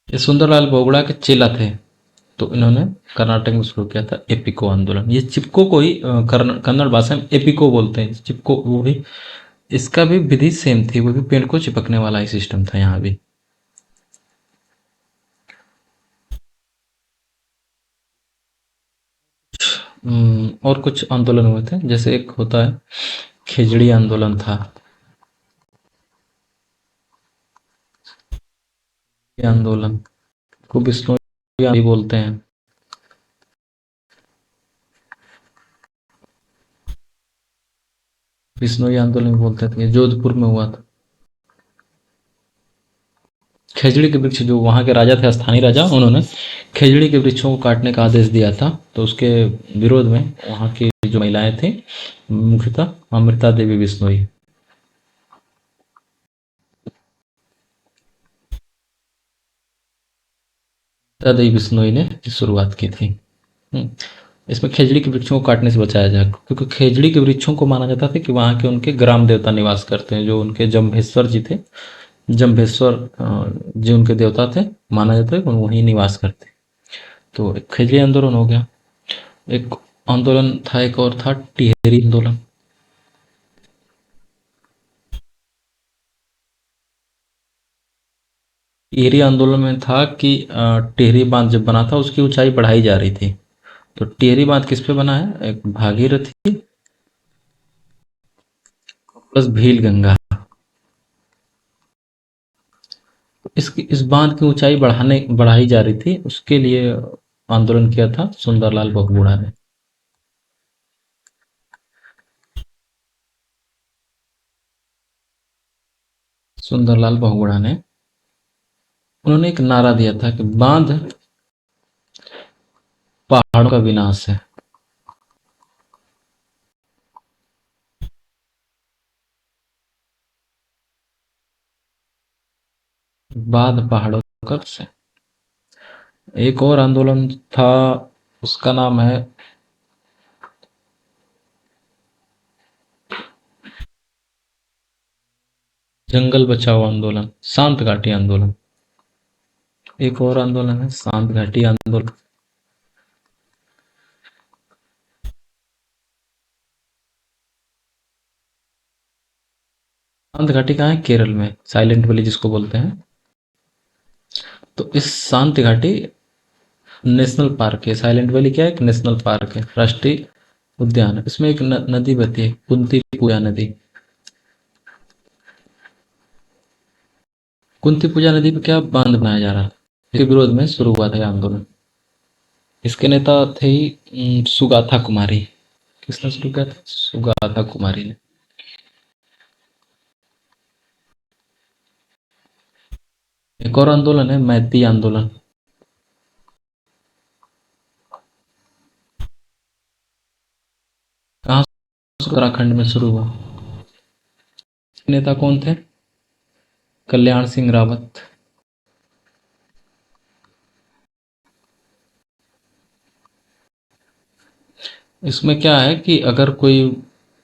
ये सुंदरलाल बोगड़ा के चेला थे। तो इन्होंने कर्नाटक में शुरू किया था एपिको आंदोलन। ये चिपको को ही कन्नड़ भाषा में एपिको बोलते हैं। चिपको, वो भी, इसका भी विधि सेम थी, वो भी पेड़ को चिपकने वाला ही सिस्टम था यहाँ भी। और कुछ आंदोलन हुए थे, जैसे एक होता है खेजड़ी आंदोलन था। ये आंदोलन को बिश्नोई भी बोलते हैं। बिश्नोई आंदोलन बोलते थे, जोधपुर में हुआ था। खेजड़ी के वृक्ष, जो वहाँ के राजा थे, स्थानीय राजा, उन्होंने खेजड़ी के वृक्षों को काटने का आदेश दिया था। तो उसके विरोध में वहाँ की जो महिलाएं थी, मुख्यतः अमृता देवी बिश्नोई, अमृता देवी बिश्नोई ने शुरुआत की थी। इसमें खेजड़ी के वृक्षों को काटने से बचाया जाए, क्योंकि खेजड़ी के वृक्षों को माना जाता था कि वहाँ के उनके ग्राम देवता निवास करते हैं, जो उनके जम्भेश्वर जी थे। जम्भेश्वर जी उनके देवता थे, माना जाता है कि वहीं निवास करते। तो एक खिजली आंदोलन हो गया। एक आंदोलन था, एक और था टिहरी आंदोलन। टिहरी आंदोलन में था कि टिहरी बांध जब बना था उसकी ऊंचाई बढ़ाई जा रही थी। तो टिहरी बांध किस पे बना है? एक भागीरथी प्लस भील गंगा। इस बांध की ऊंचाई बढ़ाई जा रही थी, उसके लिए आंदोलन किया था सुंदरलाल बहुगुणा ने। सुंदरलाल बहुगुणा ने उन्होंने एक नारा दिया था कि बांध पहाड़ों का विनाश है। बांध पहाड़ों का विनाश है। एक और आंदोलन था, उसका नाम है जंगल बचाओ आंदोलन, शांत घाटी आंदोलन। एक और आंदोलन है शांत घाटी आंदोलन। शांत घाटी कहाँ है? केरल में, साइलेंट वैली जिसको बोलते हैं। तो इस शांत घाटी नेशनल पार्क है। साइलेंट वैली क्या है? एक नेशनल पार्क है, राष्ट्रीय उद्यान है। इसमें एक नदी बहती है, कुंती पूजा नदी। कुंती पूजा नदी पे क्या बांध बनाया जा रहा है, इसके विरोध में शुरू हुआ था यह आंदोलन। इसके नेता थे सुगाथा कुमारी। किसने शुरू किया था? सुगाथा कुमारी ने। एक और आंदोलन है मैती आंदोलन। कहाँ? उत्तराखंड में शुरू हुआ। नेता कौन थे? कल्याण सिंह रावत। इसमें क्या है कि अगर कोई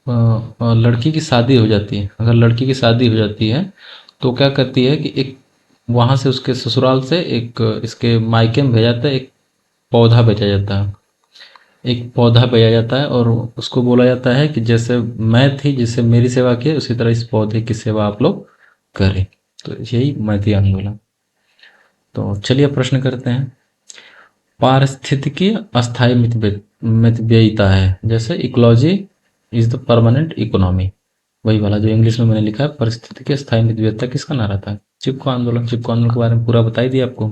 लड़की की शादी हो जाती है, अगर लड़की की शादी हो जाती है तो क्या करती है कि एक वहां से उसके ससुराल से एक इसके मायके में भेजा जाता है, एक पौधा भेजा जाता है। एक पौधा भेजा जाता है और उसको बोला जाता है कि जैसे मैं थी, जिससे मेरी सेवा की उसी तरह इस पौधे की सेवा आप लोग करें। तो यही मैती आंदोलन। तो चलिए प्रश्न करते हैं। पारिस्थितिकी अस्थाई मितव्ययिता है, जैसे ecology is the permanent economy. वही वाला जो इंग्लिश में मैंने लिखा है, पारिस्थितिकी अस्थाई मितव्ययिता किसका नारा था? चिपको आंदोलन। चिपको आंदोलन के बारे में पूरा बता ही दिया आपको।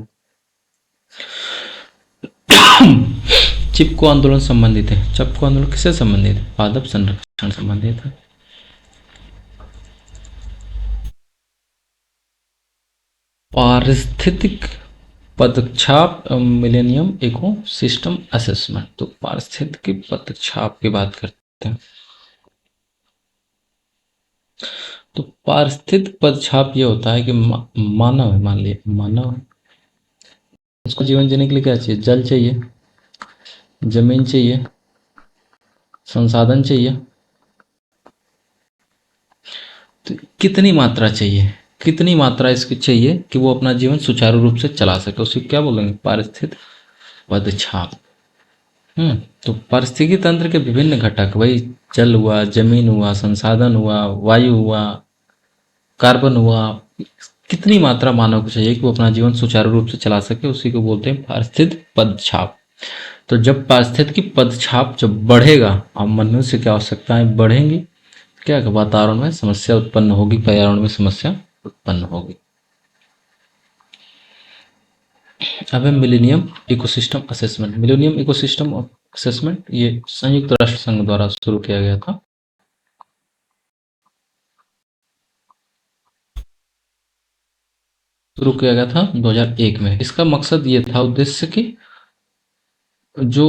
चिपको आंदोलन संबंधित है। चिपको आंदोलन किससे संबंधित है? पादप संरक्षण संबंधित है। पारिस्थितिक पदक्षेप मिलेनियम इको सिस्टम असेसमेंट। तो पारिस्थितिकी पदक्षेप की बात करते हैं। तो पारिस्थितिक पदक्षेप ये होता है कि मानव है, मान लिया मानव है, उसको जीवन जीने के लिए क्या चाहिए? जल चाहिए, जमीन चाहिए, संसाधन चाहिए। तो कितनी मात्रा चाहिए? कितनी मात्रा इसकी चाहिए कि वो अपना जीवन सुचारू रूप से चला सके, उसे क्या बोलेंगे? पारिस्थितिक पदक्षेप। तो पारिस्थितिकी तंत्र के विभिन्न घटक, वही जल हुआ, जमीन हुआ, संसाधन हुआ, वायु हुआ, कार्बन हुआ, कितनी मात्रा मानव को चाहिए कि वो अपना जीवन सुचारू रूप से चला सके, उसी को बोलते हैं पारिस्थितिक पदछाप। तो जब पारिस्थितिकी पदछाप जब बढ़ेगा और मनुष्य की आवश्यकताएं बढ़ेंगी, क्या वातावरण में समस्या उत्पन्न होगी, पर्यावरण में समस्या उत्पन्न होगी। अब है millennium ecosystem assessment. Millennium ecosystem assessment ये संयुक्त राष्ट्र संघ द्वारा शुरू किया गया था। शुरू किया गया था 2001 में। इसका मकसद ये था, उद्देश्य कि जो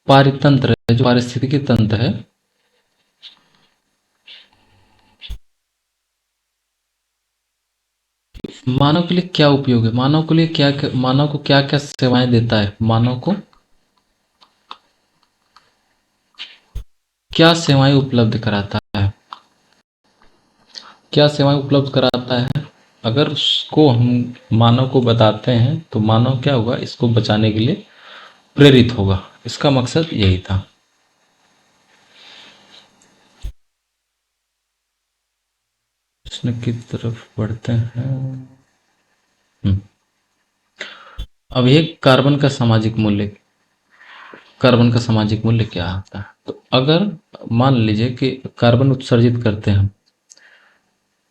पारितंत्र है, जो पारिस्थितिकी तंत्र है, मानव के लिए क्या उपयोग है, मानव के लिए क्या, मानव को क्या क्या सेवाएं देता है, मानव को क्या सेवाएं उपलब्ध कराता है, क्या सेवाएं उपलब्ध कराता है। अगर उसको हम मानव को बताते हैं तो मानव क्या होगा, इसको बचाने के लिए प्रेरित होगा। इसका मकसद यही था। प्रश्न की तरफ बढ़ते हैं। हम्म, अब ये कार्बन का सामाजिक मूल्य क्या होता है। तो अगर मान लीजिए कि कार्बन उत्सर्जित करते हैं,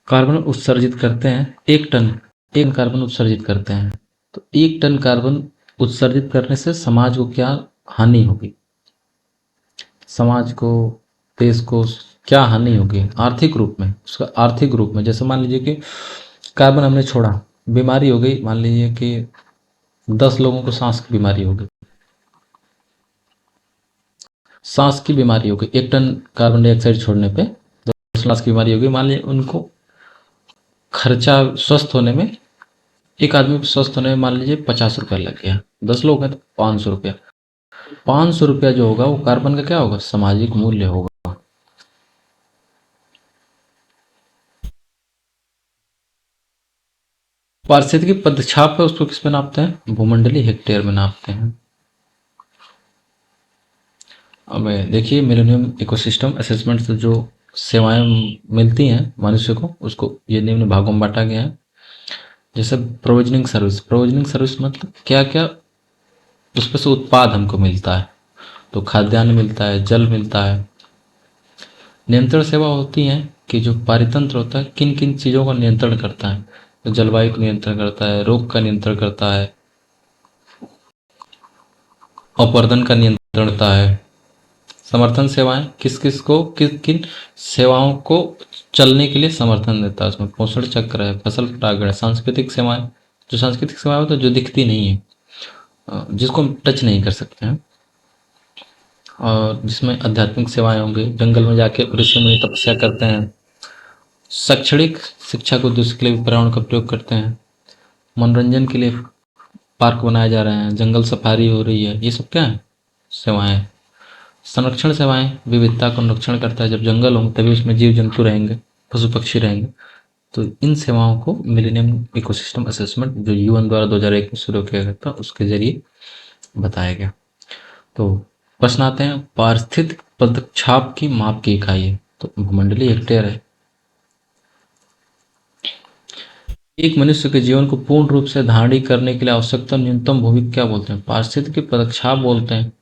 कार्बन उत्सर्जित करते हैं 1 टन, 1 कार्बन उत्सर्जित करते हैं, तो 1 टन कार्बन उत्सर्जित करने से समाज को क्या हानि होगी, समाज को, देश को क्या हानि होगी आर्थिक रूप में, उसका आर्थिक रूप में। जैसे मान लीजिए कि कार्बन हमने छोड़ा, बीमारी हो गई, मान लीजिए कि 10 लोगों को सांस की बीमारी हो गई, सांस की बीमारी हो गई 1 टन कार्बन डाइऑक्साइड छोड़ने पे 10 सांस की बीमारी हो गई। मान लीजिए उनको खर्चा स्वस्थ होने में, एक आदमी को स्वस्थ होने में मान लीजिए 50 रुपया लग गया, 10 लोग हैं तो 500 रुपया। 500 रुपया जो होगा वो कार्बन का क्या होगा, सामाजिक मूल्य होगा। पारिस्थितिकी पदछाप है, उसको किस में नापते हैं, भूमंडलीय हेक्टेयर में नापते हैं। अब देखिए मिलेनियम इकोसिस्टम असेसमेंट से जो सेवाएं मिलती हैं मनुष्य को, उसको ये निम्न भागों में बांटा गया है। जैसे प्रोविजनिंग सर्विस, प्रोविजनिंग सर्विस मतलब क्या क्या उस पर से उत्पाद हमको मिलता है। तो खाद्यान्न मिलता है, जल मिलता है। नियंत्रण सेवा होती है कि जो पारितंत्र होता है किन किन चीज़ों का नियंत्रण करता है, तो जलवायु का नियंत्रण करता है, रोग का नियंत्रण करता है, अपवर्तन का नियंत्रण करता है। समर्थन सेवाएं किस किस को, किन किन सेवाओं को चलने के लिए समर्थन देता है, उसमें पोषण चक्र है, फसल परागण है। सांस्कृतिक सेवाएं, जो सांस्कृतिक सेवाएं होती है जो दिखती नहीं है, जिसको हम टच नहीं कर सकते हैं, और जिसमें आध्यात्मिक सेवाएं होंगी, जंगल में जाके ऋषि मुनि तपस्या करते हैं। शैक्षणिक शिक्षा के उद्देश्य के लिए पर्यावरण का प्रयोग करते हैं। मनोरंजन के लिए पार्क बनाए जा रहे हैं, जंगल सफारी हो रही है, ये सब क्या है, सेवाएं। संरक्षण सेवाएं विविधता का संरक्षण करता है, जब जंगल होंगे तभी उसमें जीव जंतु रहेंगे, पशु पक्षी रहेंगे। तो इन सेवाओं को मिलेनियम इकोसिस्टम असेसमेंट जो यूएन द्वारा 2001 में शुरू किया गया था उसके जरिए बताया गया। तो प्रश्न आते हैं, पारिस्थितिक पदछाप की माप की इकाई है, तो भूमंडलीय हेक्टेयर है। एक मनुष्य के जीवन को पूर्ण रूप से धारण करने के लिए आवश्यकता न्यूनतम भूमि क्या बोलते हैं, पारिस्थितिकी पदक्षाप बोलते हैं।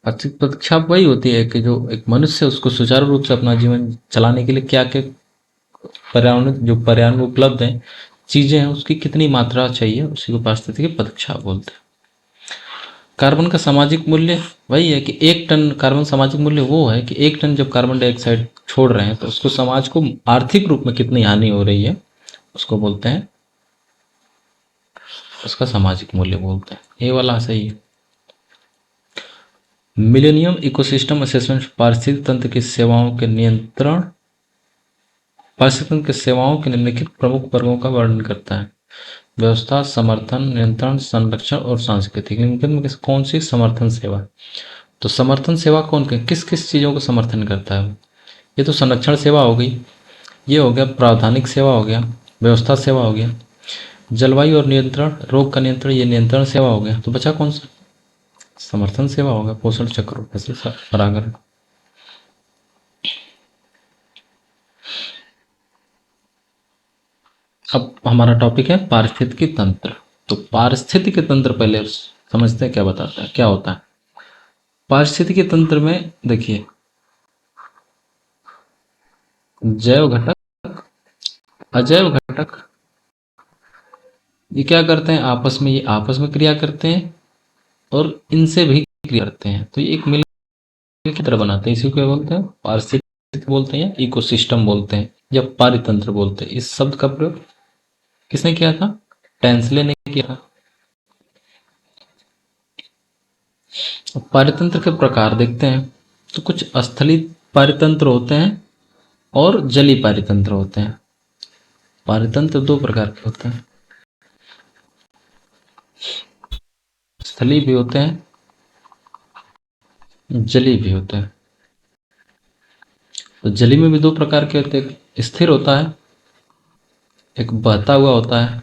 पारिस्थितिक पदक्षाप वही होती है कि जो एक मनुष्य उसको सुचारू रूप से अपना जीवन चलाने के लिए क्या क्या पर्यावरण में उपलब्ध है चीजें हैं, उसकी कितनी मात्रा चाहिए, उसी को पारिस्थितिकी पदक्षाप बोलते हैं। कार्बन का सामाजिक मूल्य वही है कि 1 टन कार्बन, सामाजिक मूल्य वो है कि 1 टन जब कार्बन डाइऑक्साइड छोड़ रहे हैं तो उसको समाज को आर्थिक रूप में कितनी हानि हो रही है, उसको बोलते हैं, उसका सामाजिक मूल्य बोलते हैं। ये वाला सही है। मिलेनियम इकोसिस्टम असेसमेंट पारिस्थितिक तंत्र की सेवाओं के नियंत्रण, पारिस्थितिक तंत्र की सेवाओं के निम्नलिखित प्रमुख वर्गों का वर्णन करता है। व्यवस्था, समर्थन, नियंत्रण, संरक्षण और सांस्कृतिक। निम्नलिखित में कौन सी समर्थन सेवा, तो समर्थन सेवा कौन किस किस चीज़ों को समर्थन करता है। ये तो संरक्षण सेवा हो गई, ये हो गया प्रावधानिक सेवा हो गया, व्यवस्था सेवा हो गया, जलवायु और नियंत्रण, रोग का नियंत्रण, ये नियंत्रण सेवा हो गया। तो बचा कौन सा, समर्थन सेवा हो गया, पोषण चक्र, फसल परागण। अब हमारा टॉपिक है पारिस्थितिकी तंत्र। तो पारिस्थितिकी तंत्र पहले समझते हैं क्या बताता है, क्या होता है पारिस्थितिकी तंत्र में। देखिए, जैव घटक, अजैव घटक, ये क्या करते हैं आपस में, ये आपस में क्रिया करते हैं और इनसे भी क्रिया करते हैं, तो ये एक मिल की तरह बनाते हैं। इसी को क्या बोलते हैं, पारिस्थितिकी बोलते हैं, या इकोसिस्टम बोलते हैं, या पारितंत्र बोलते हैं। इस शब्द का प्रयोग किसने किया था, टेंसले ने किया था। अब पारितंत्र के प्रकार देखते हैं, तो कुछ स्थलीय पारितंत्र होते हैं और जलीय पारितंत्र होते हैं। पारितंत्र दो प्रकार के होते हैं, स्थलीय भी होते हैं, जलीय भी होते हैं। तो जलीय में भी दो प्रकार के होते हैं, स्थिर होता है एक बहता हुआ होता है।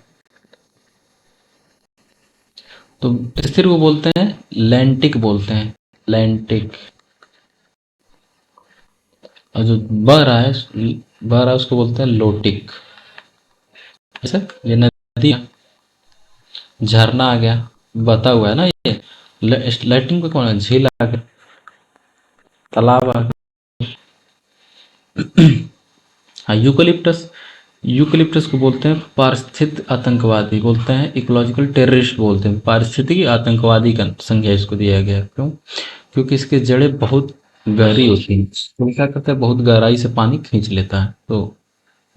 तो स्थिर को बोलते हैं लैंटिक बोलते हैं, लैंटिक। और जो बह रहा है उसको बोलते हैं लोटिक। जैसे ये नदी, झरना आ गया, बहता हुआ है ना ये। लैटिन को कौन है, झील आ गया, तालाब आ गया। हाँ, यूकलिप्टस, यूकलिप्टस को बोलते हैं पारिस्थितिक आतंकवादी, बोलते हैं इकोलॉजिकल टेररिस्ट, बोलते हैं पारिस्थितिकी आतंकवादी का संज्ञा इसको दिया गया है। क्यों? क्योंकि इसकी जड़ें बहुत गहरी होती हैं, तो क्या करता है, बहुत गहराई से पानी खींच लेता है, तो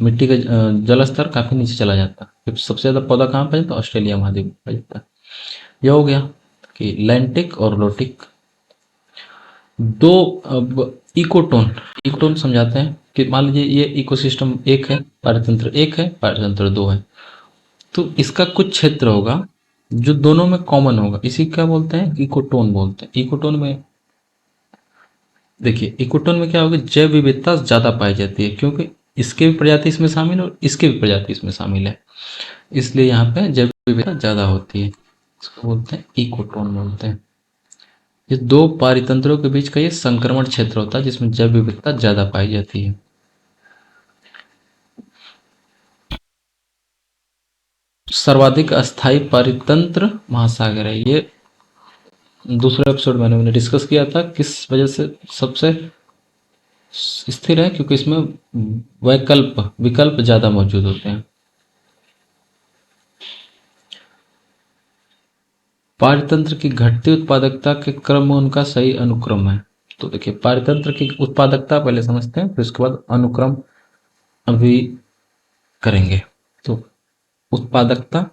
मिट्टी का जल स्तर काफी नीचे चला जाता है। फिर सबसे ज्यादा पौधा कहाँ पाया जाता है, ऑस्ट्रेलिया महाद्वीप में पाया जाता है। यह हो गया कि लैंटिक और लोटिक। दो, अब इकोटोन, इकोटोन समझाते हैं कि मान लीजिए ये इकोसिस्टम एक है, पारितंत्र एक है, पारितंत्र दो है। तो इसका कुछ क्षेत्र होगा जो दोनों में कॉमन होगा, इसी क्या बोलते हैं, इकोटोन बोलते हैं। इकोटोन में देखिए, इकोटोन में क्या होगा, जैव विविधता ज्यादा पाई जाती है, क्योंकि इसके भी प्रजाति इसमें शामिल है और इसके भी प्रजाति इसमें शामिल है, इसलिए यहाँ पे जैव विविधता ज्यादा होती है। इसको बोलते हैं इकोटोन बोलते हैं। ये दो पारितंत्रों के बीच का ये संक्रमण क्षेत्र होता है जिसमें जैव विविधता ज्यादा पाई जाती है। सर्वाधिक अस्थायी पारितंत्र महासागर है ये। दूसरे एपिसोड में मैंने डिस्कस किया था किस वजह से सबसे स्थिर है, क्योंकि इसमें वैकल्प विकल्प ज्यादा मौजूद होते हैं। पारतंत्र की घटती उत्पादकता के क्रम में उनका सही अनुक्रम है। तो देखिए, पारतंत्र की उत्पादकता पहले समझते हैं, फिर उसके बाद अनुक्रम अभी करेंगे। तो उत्पादकता,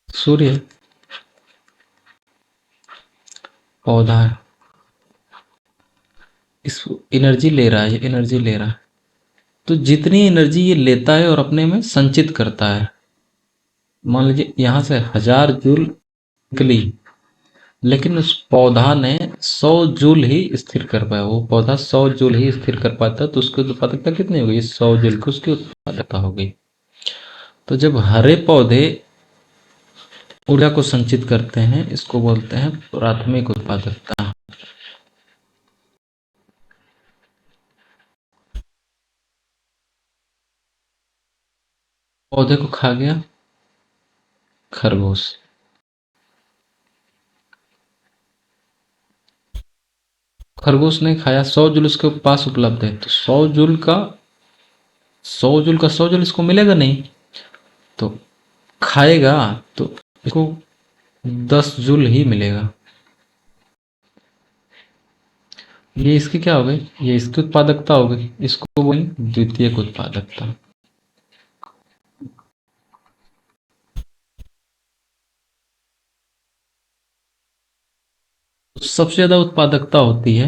सूर्य पौधा है, इस एनर्जी ले रहा है, ये एनर्जी ले रहा है। तो जितनी एनर्जी ये लेता है और अपने में संचित करता है, मान लीजिए यहाँ से 1000 जूल निकली, लेकिन उस पौधा ने 100 जूल ही स्थिर कर पाया, वो पौधा 100 जूल ही स्थिर कर पाता, तो उसकी उत्पादकता कितनी हो गई, 100 जूल की उसकी उत्पादकता हो गई। तो जब हरे पौधे ऊर्जा को संचित करते हैं, इसको बोलते हैं प्राथमिक उत्पादकता। पौधे को खा गया खरगोश, खरगोश ने खाया, 100 जूल उसके पास उपलब्ध है, तो 100 जूल का 100 जूल इसको मिलेगा नहीं, तो खाएगा तो इसको 10 जूल ही मिलेगा। ये इसकी क्या हो गई, ये इसकी उत्पादकता हो गई, इसको बोलें द्वितीयक उत्पादकता। सबसे ज्यादा उत्पादकता होती है,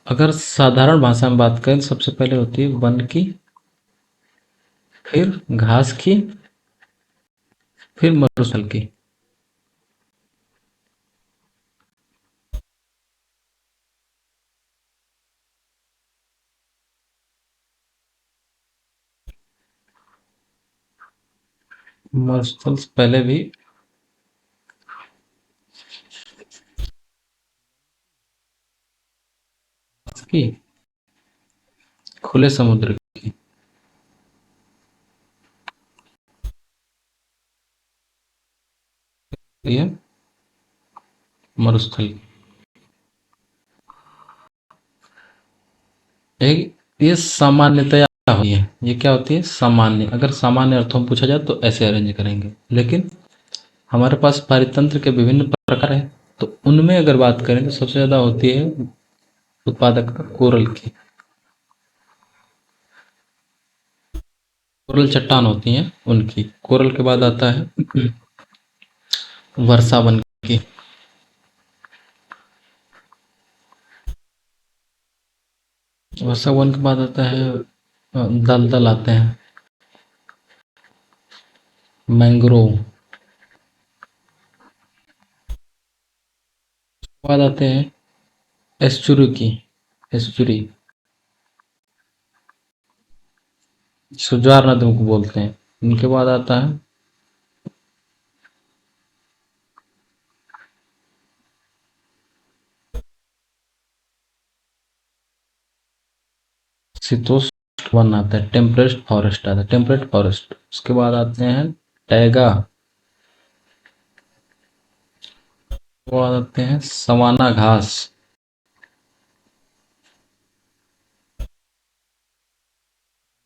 अगर साधारण भाषा में बात करें, तो सबसे पहले होती है वन की, फिर घास की, फिर मरुस्थल की। मरुस्थल से पहले भी की, खुले समुद्र की, ये मरुस्थल की। एक ये सामान्यतया होती है, ये क्या होती है, सामान्य, अगर सामान्य अर्थों में पूछा जाए तो ऐसे अरेंज करेंगे, लेकिन हमारे पास पारितंत्र के विभिन्न प्रकार हैं, तो उनमें अगर बात करें तो सबसे ज्यादा होती है उत्पादकता कोरल की। कोरल चट्टान होती हैं उनकी, कोरल के बाद आता है वर्षावन की, वर्षावन के बाद आता है दलदल आते हैं, मैंग्रोव बाद आते हैं एस्चुरी की, एस्चुरी, सुजवार नदी को बोलते हैं। इनके बाद आता है शीतोष्ण वन आता है, टेम्परेट फॉरेस्ट आता है, टेम्परेट फॉरेस्ट। उसके बाद आते हैं टैगा, उसके बाद आते हैं सवाना घास,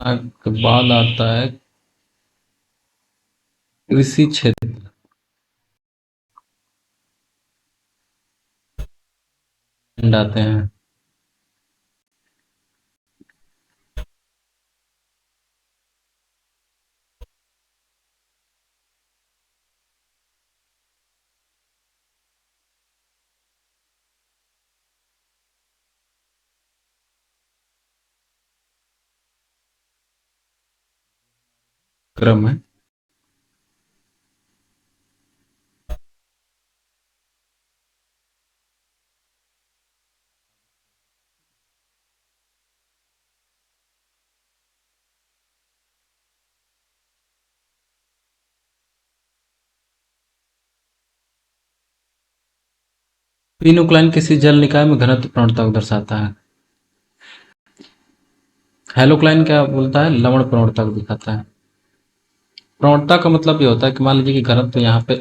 के बाद आता है कृषि क्षेत्र, आते हैं। क्रम है। पिनोक्लाइन किसी जल निकाय में घनत्व प्रवणता को दर्शाता है। हेलोक्लाइन क्या बोलता है, लवण प्रवणता को दिखाता है। प्रवणता का मतलब ये होता है कि मान लीजिए कि घनत्व यहाँ पे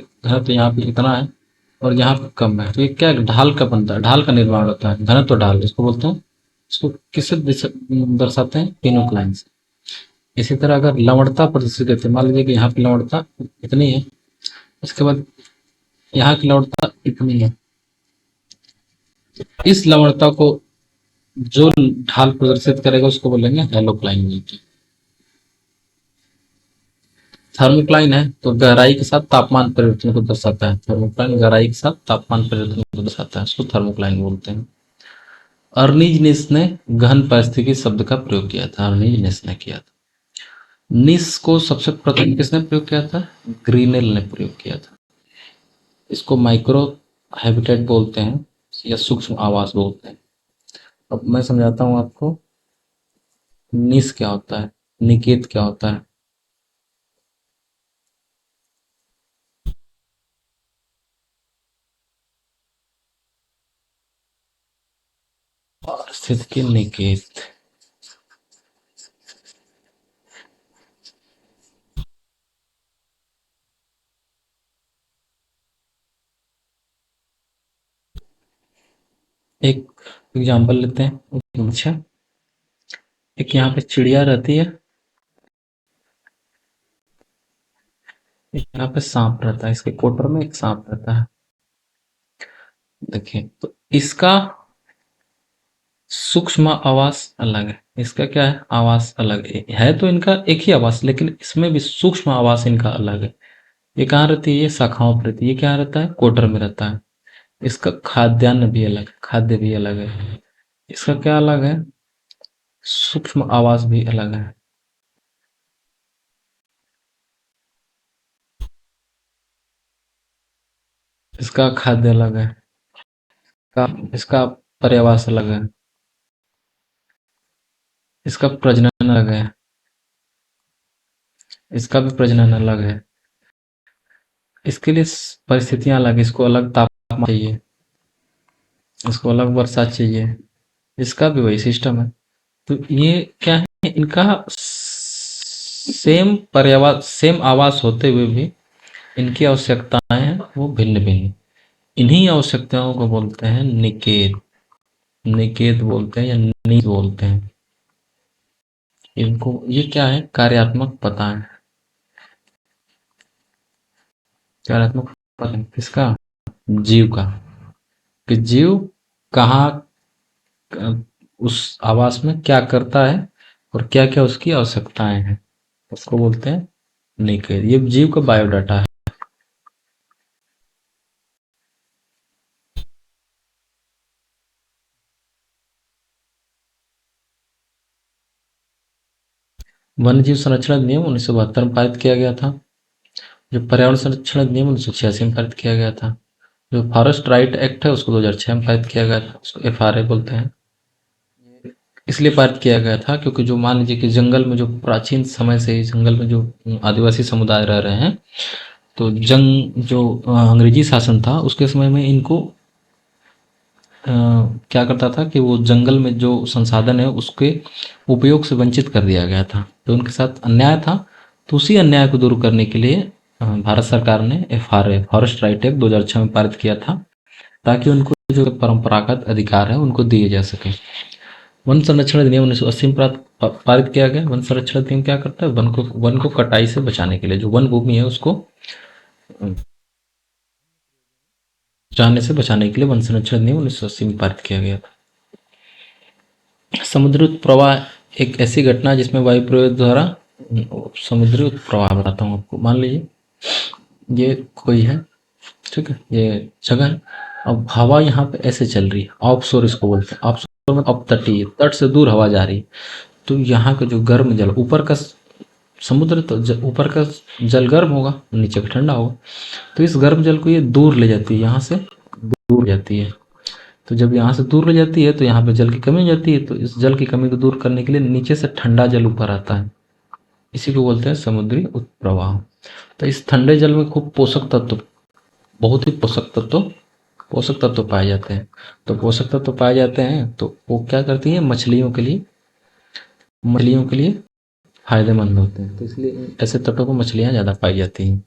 इतना है और यहाँ पे कम है, तो ये क्या है, ढाल का बनता है, ढाल का निर्माण होता है, घनत्व ढाल इसको बोलते हैं। इसको किससे दर्शाते हैं, पिनोक्लाइन से। इसी तरह अगर लवणता प्रदर्शित करते हैं, मान लीजिए कि यहाँ की लवणता इतनी है, उसके बाद यहाँ की लवणता इतनी है, इस लवणता को जो ढाल प्रदर्शित करेगा उसको बोलेंगे हेलोक्लाइन बोलते हैं। थर्मोक्लाइन है तो गहराई के साथ तापमान परिवर्तन को दर्शाता है, थर्मोक्लाइन गहराई के साथ तापमान परिवर्तन को दर्शाता है, उसको थर्मोक्लाइन बोलते हैं। अर्नीजनेस ने गहन पारिस्थितिकी शब्द का प्रयोग किया था, अर्नीजनेस ने किया था। निस को सबसे प्रथम किसने प्रयोग किया था, ग्रीनेल ने प्रयोग किया था। इसको माइक्रो हैबिटेट बोलते हैं या सूक्ष्म आवास बोलते हैं। अब मैं समझाता हूँ आपको निस क्या होता है, निकेत क्या होता है। पारिस्थितिकी निकेत, एक एग्जाम्पल लेते हैं। अच्छा, एक यहाँ पे चिड़िया रहती है, एक यहाँ पे सांप रहता है, इसके कोटर में एक सांप रहता है। देखिए तो इसका सूक्ष्म आवास अलग है, इसका क्या है, आवास अलग है तो इनका एक ही आवास, लेकिन इसमें भी सूक्ष्म आवास इनका अलग है। ये कहाँ रहती है, ये शाखाओं पर रहती है, ये क्या रहता है, कोटर में रहता है। इसका खाद्यान्न भी अलग है, खाद्य भी अलग है। इसका क्या अलग है, सूक्ष्म आवास भी अलग है। इसका खाद्य अलग है, इसका पर्यावास अलग है, इसका प्रजनन अलग है, इसका भी प्रजनन अलग है। इसके लिए परिस्थितियां अलग, इसको अलग तापमान चाहिए, इसको अलग वर्षा चाहिए, इसका भी वही सिस्टम है। तो ये क्या है, इनका सेम आवास होते हुए भी इनकी आवश्यकताएं हैं वो भिन्न भिन्न। इन्हीं आवश्यकताओं को बोलते हैं निकेत, निकेत बोलते हैं या नी बोलते हैं। इनको ये क्या है, कार्यात्मक पता है, कार्यात्मक पता है किसका, जीव का, कि जीव कहाँ उस आवास में क्या करता है और क्या क्या उसकी आवश्यकताएं हैं, उसको बोलते हैं निकेत। ये जीव का बायोडाटा है। वन्य जीव संरक्षण अधिनियम 1972 में पारित किया गया था। जो पर्यावरण संरक्षण अधिनियम 1986 में पारित किया गया था। जो फॉरेस्ट राइट एक्ट है उसको 2006 में पारित किया गया था, उसको एफआरए बोलते हैं। इसलिए पारित किया गया था क्योंकि जो मान लीजिए कि जंगल में जो प्राचीन समय से ही जंगल में जो आदिवासी समुदाय रह रहे हैं, तो जंग जो अंग्रेजी शासन था उसके समय में इनको क्या करता था कि वो जंगल में जो संसाधन है उसके उपयोग से वंचित कर दिया गया था, जो उनके साथ अन्याय था। तो उसी अन्याय को दूर करने के लिए भारत सरकार ने एफआरए फॉरेस्ट राइट एक्ट 2006 में पारित किया था, ताकि उनको जो परंपरागत अधिकार है उनको दिए जा सके। वन संरक्षण अधिनियम 1980 में पारित किया गया। वन संरक्षण अधिनियम क्या करता है? वन को कटाई से बचाने के लिए, जो वन भूमि है उसको जाने से बचाने के लिए वन संरक्षण अधिनियम 1980 में पारित किया गया था। समुद्री उत्प्रवाह एक ऐसी घटना है जिसमें वायु प्रयोग द्वारा समुद्री उत्प्रवाह बताता हूँ आपको। मान लीजिए ये कोई है, ठीक है, ये जगह है। अब हवा यहाँ पे ऐसे चल रही है, ऑफ शोर इसको बोलते हैं। ऑफ शोर में अपतटीय, तट से दूर हवा जा रही है। तो यहाँ का जो गर्म जल, ऊपर का समुद्र तो ऊपर का जल गर्म होगा, नीचे का ठंडा होगा। तो इस गर्म जल को ये दूर ले जाती है, यहाँ से दूर जाती है। तो जब यहाँ से दूर ले जाती है तो यहाँ पे जल की कमी हो जाती है। तो इस जल की कमी को दूर करने के लिए नीचे से ठंडा जल ऊपर आता है, इसी को बोलते हैं समुद्री उत्प्रवाह। तो इस ठंडे जल में खूब पोषक तत्व, बहुत ही पोषक तत्व पाए जाते हैं। तो पोषक तत्व पाए जाते हैं तो वो क्या करती है, मछलियों के लिए फायदेमंद होते हैं। तो इसलिए ऐसे तटों पर मछलियाँ ज़्यादा पाई जाती हैं।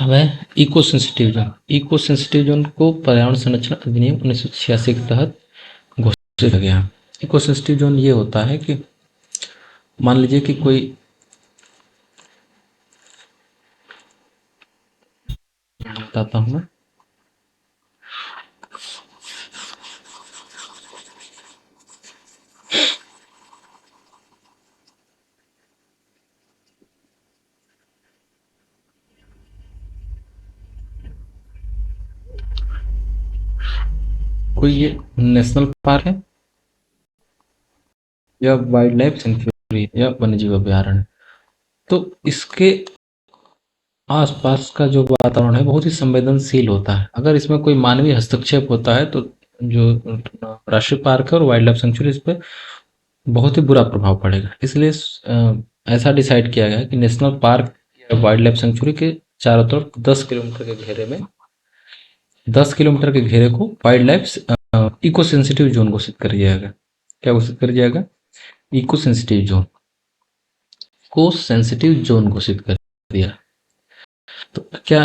अब है eco sensitive zone. Eco sensitive zone को पर्यावरण संरक्षण अधिनियम 1986 के तहत घोषित किया गया। इको सेंसिटिव जोन ये होता है कि मान लीजिए कि कोई बताता हूँ मैं, कोई ये नेशनल पार्क है या वाइल्ड लाइफ सेंचुरी या वन्यजीव अभ्यारण्य, तो इसके आसपास का जो वातावरण है बहुत ही संवेदनशील होता है। अगर इसमें कोई मानवीय हस्तक्षेप होता है तो जो राष्ट्रीय पार्क है और वाइल्ड लाइफ सेंचुरी, इस पर बहुत ही बुरा प्रभाव पड़ेगा। इसलिए ऐसा डिसाइड किया गया है कि नेशनल पार्क या वाइल्ड लाइफ सेंचुरी के चारों तरफ 10 किलोमीटर के घेरे में, 10 किलोमीटर के घेरे को wildlife eco sensitive zone घोषित कर दिया जाएगा। क्या घोषित कर दिया जाएगा? इको सेंसिटिव जोन को सेंसिटिव जोन घोषित कर दिया। तो क्या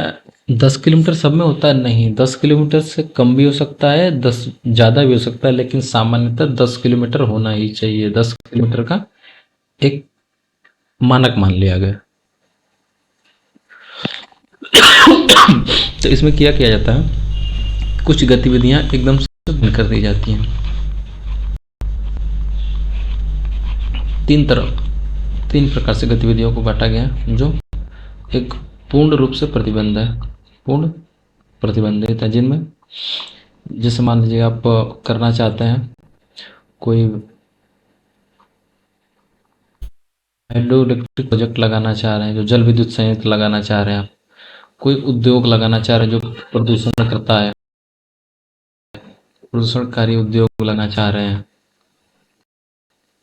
10 किलोमीटर सब में होता है? नहीं, 10 किलोमीटर से कम भी हो सकता है, 10 ज़्यादा भी हो सकता है, लेकिन सामान्यतः 10 किलोमीटर होना ही चाहिए। 10 किलोमीटर का एक मानक मान लिया गया। तो इसमें किया जाता है, कुछ गतिविधियां एकदम से बंद कर दी जाती हैं। तीन प्रकार से गतिविधियों को बांटा गया, जो एक पूर्ण रूप से प्रतिबंध है, पूर्ण प्रतिबंधित है, जिनमें जैसे मान लीजिए आप करना चाहते हैं, कोई हाइड्रो इलेक्ट्रिक प्रोजेक्ट लगाना चाह रहे हैं, जो जल विद्युत संयंत्र लगाना चाह रहे हैं आप, कोई उद्योग लगाना चाह रहे हैं जो प्रदूषण करता है, प्रदूषणकारी उद्योग लगाना चाह रहे हैं,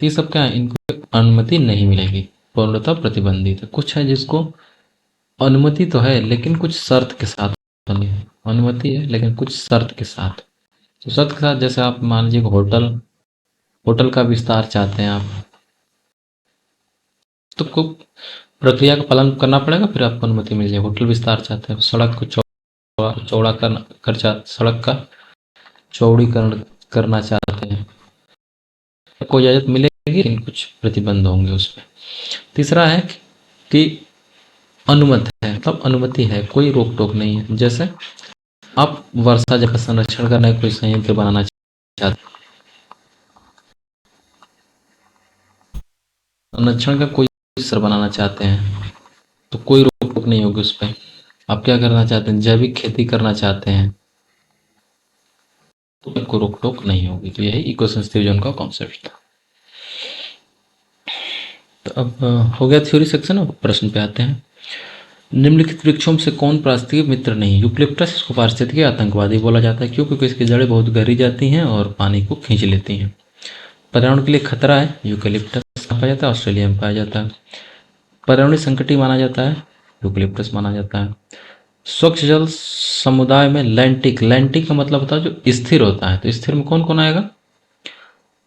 ये सब क्या है, इनको अनुमति नहीं मिलेगी, पूर्णतः प्रतिबंधित है। कुछ है जिसको अनुमति तो है लेकिन कुछ शर्त के साथ होनी है। अनुमति है लेकिन कुछ शर्त के साथ। तो शर्त के साथ जैसे आप मान लीजिए होटल का विस्तार चाहते हैं आप, तो को प्रक्रिया का पालन करना पड़ेगा, फिर आपको अनुमति मिल जाएगी। होटल विस्तार चाहते हैं, सड़क को चौड़ा सड़क का चौड़ीकरण करना चाहते हैं, आपको इजाज़त मिलेगी, लेकिन कुछ प्रतिबंध होंगे उसमें। तीसरा है कि अनुमति है, मतलब अनुमति है, कोई रोक टोक नहीं है। जैसे आप वर्षा जल का संरक्षण करना है, कोई संयंत्र बनाना चाहते, संरक्षण का कोई सर बनाना चाहते हैं, तो कोई रोक टोक नहीं होगी उस पर। आप क्या करना चाहते हैं, जैविक खेती करना चाहते हैं, तो कोई रोक टोक नहीं होगी। तो यही इको सेंसिटिव जोन का कॉन्सेप्ट था। तो अब हो गया थ्योरी सेक्शन, अब प्रश्न पे आते हैं। निम्नलिखित वृक्षों में से कौन पारिस्थितिक मित्र नहीं? यूकलिप्टस, इसको पारिस्थितिक आतंकवादी बोला जाता है। क्यों? क्योंकि इसकी जड़ें बहुत गहरी जाती हैं और पानी को खींच लेती हैं। पर्यावरण के लिए खतरा है, यूकलिप्टस पाया जाता है, ऑस्ट्रेलिया में पाया जाता है। पर्यावरणीय संकट माना जाता है, यूकलिप्टस माना जाता है। स्वच्छ जल समुदाय में लैंटिक, लैंटिक का मतलब होता है जो स्थिर होता है, तो स्थिर में कौन कौन आएगा?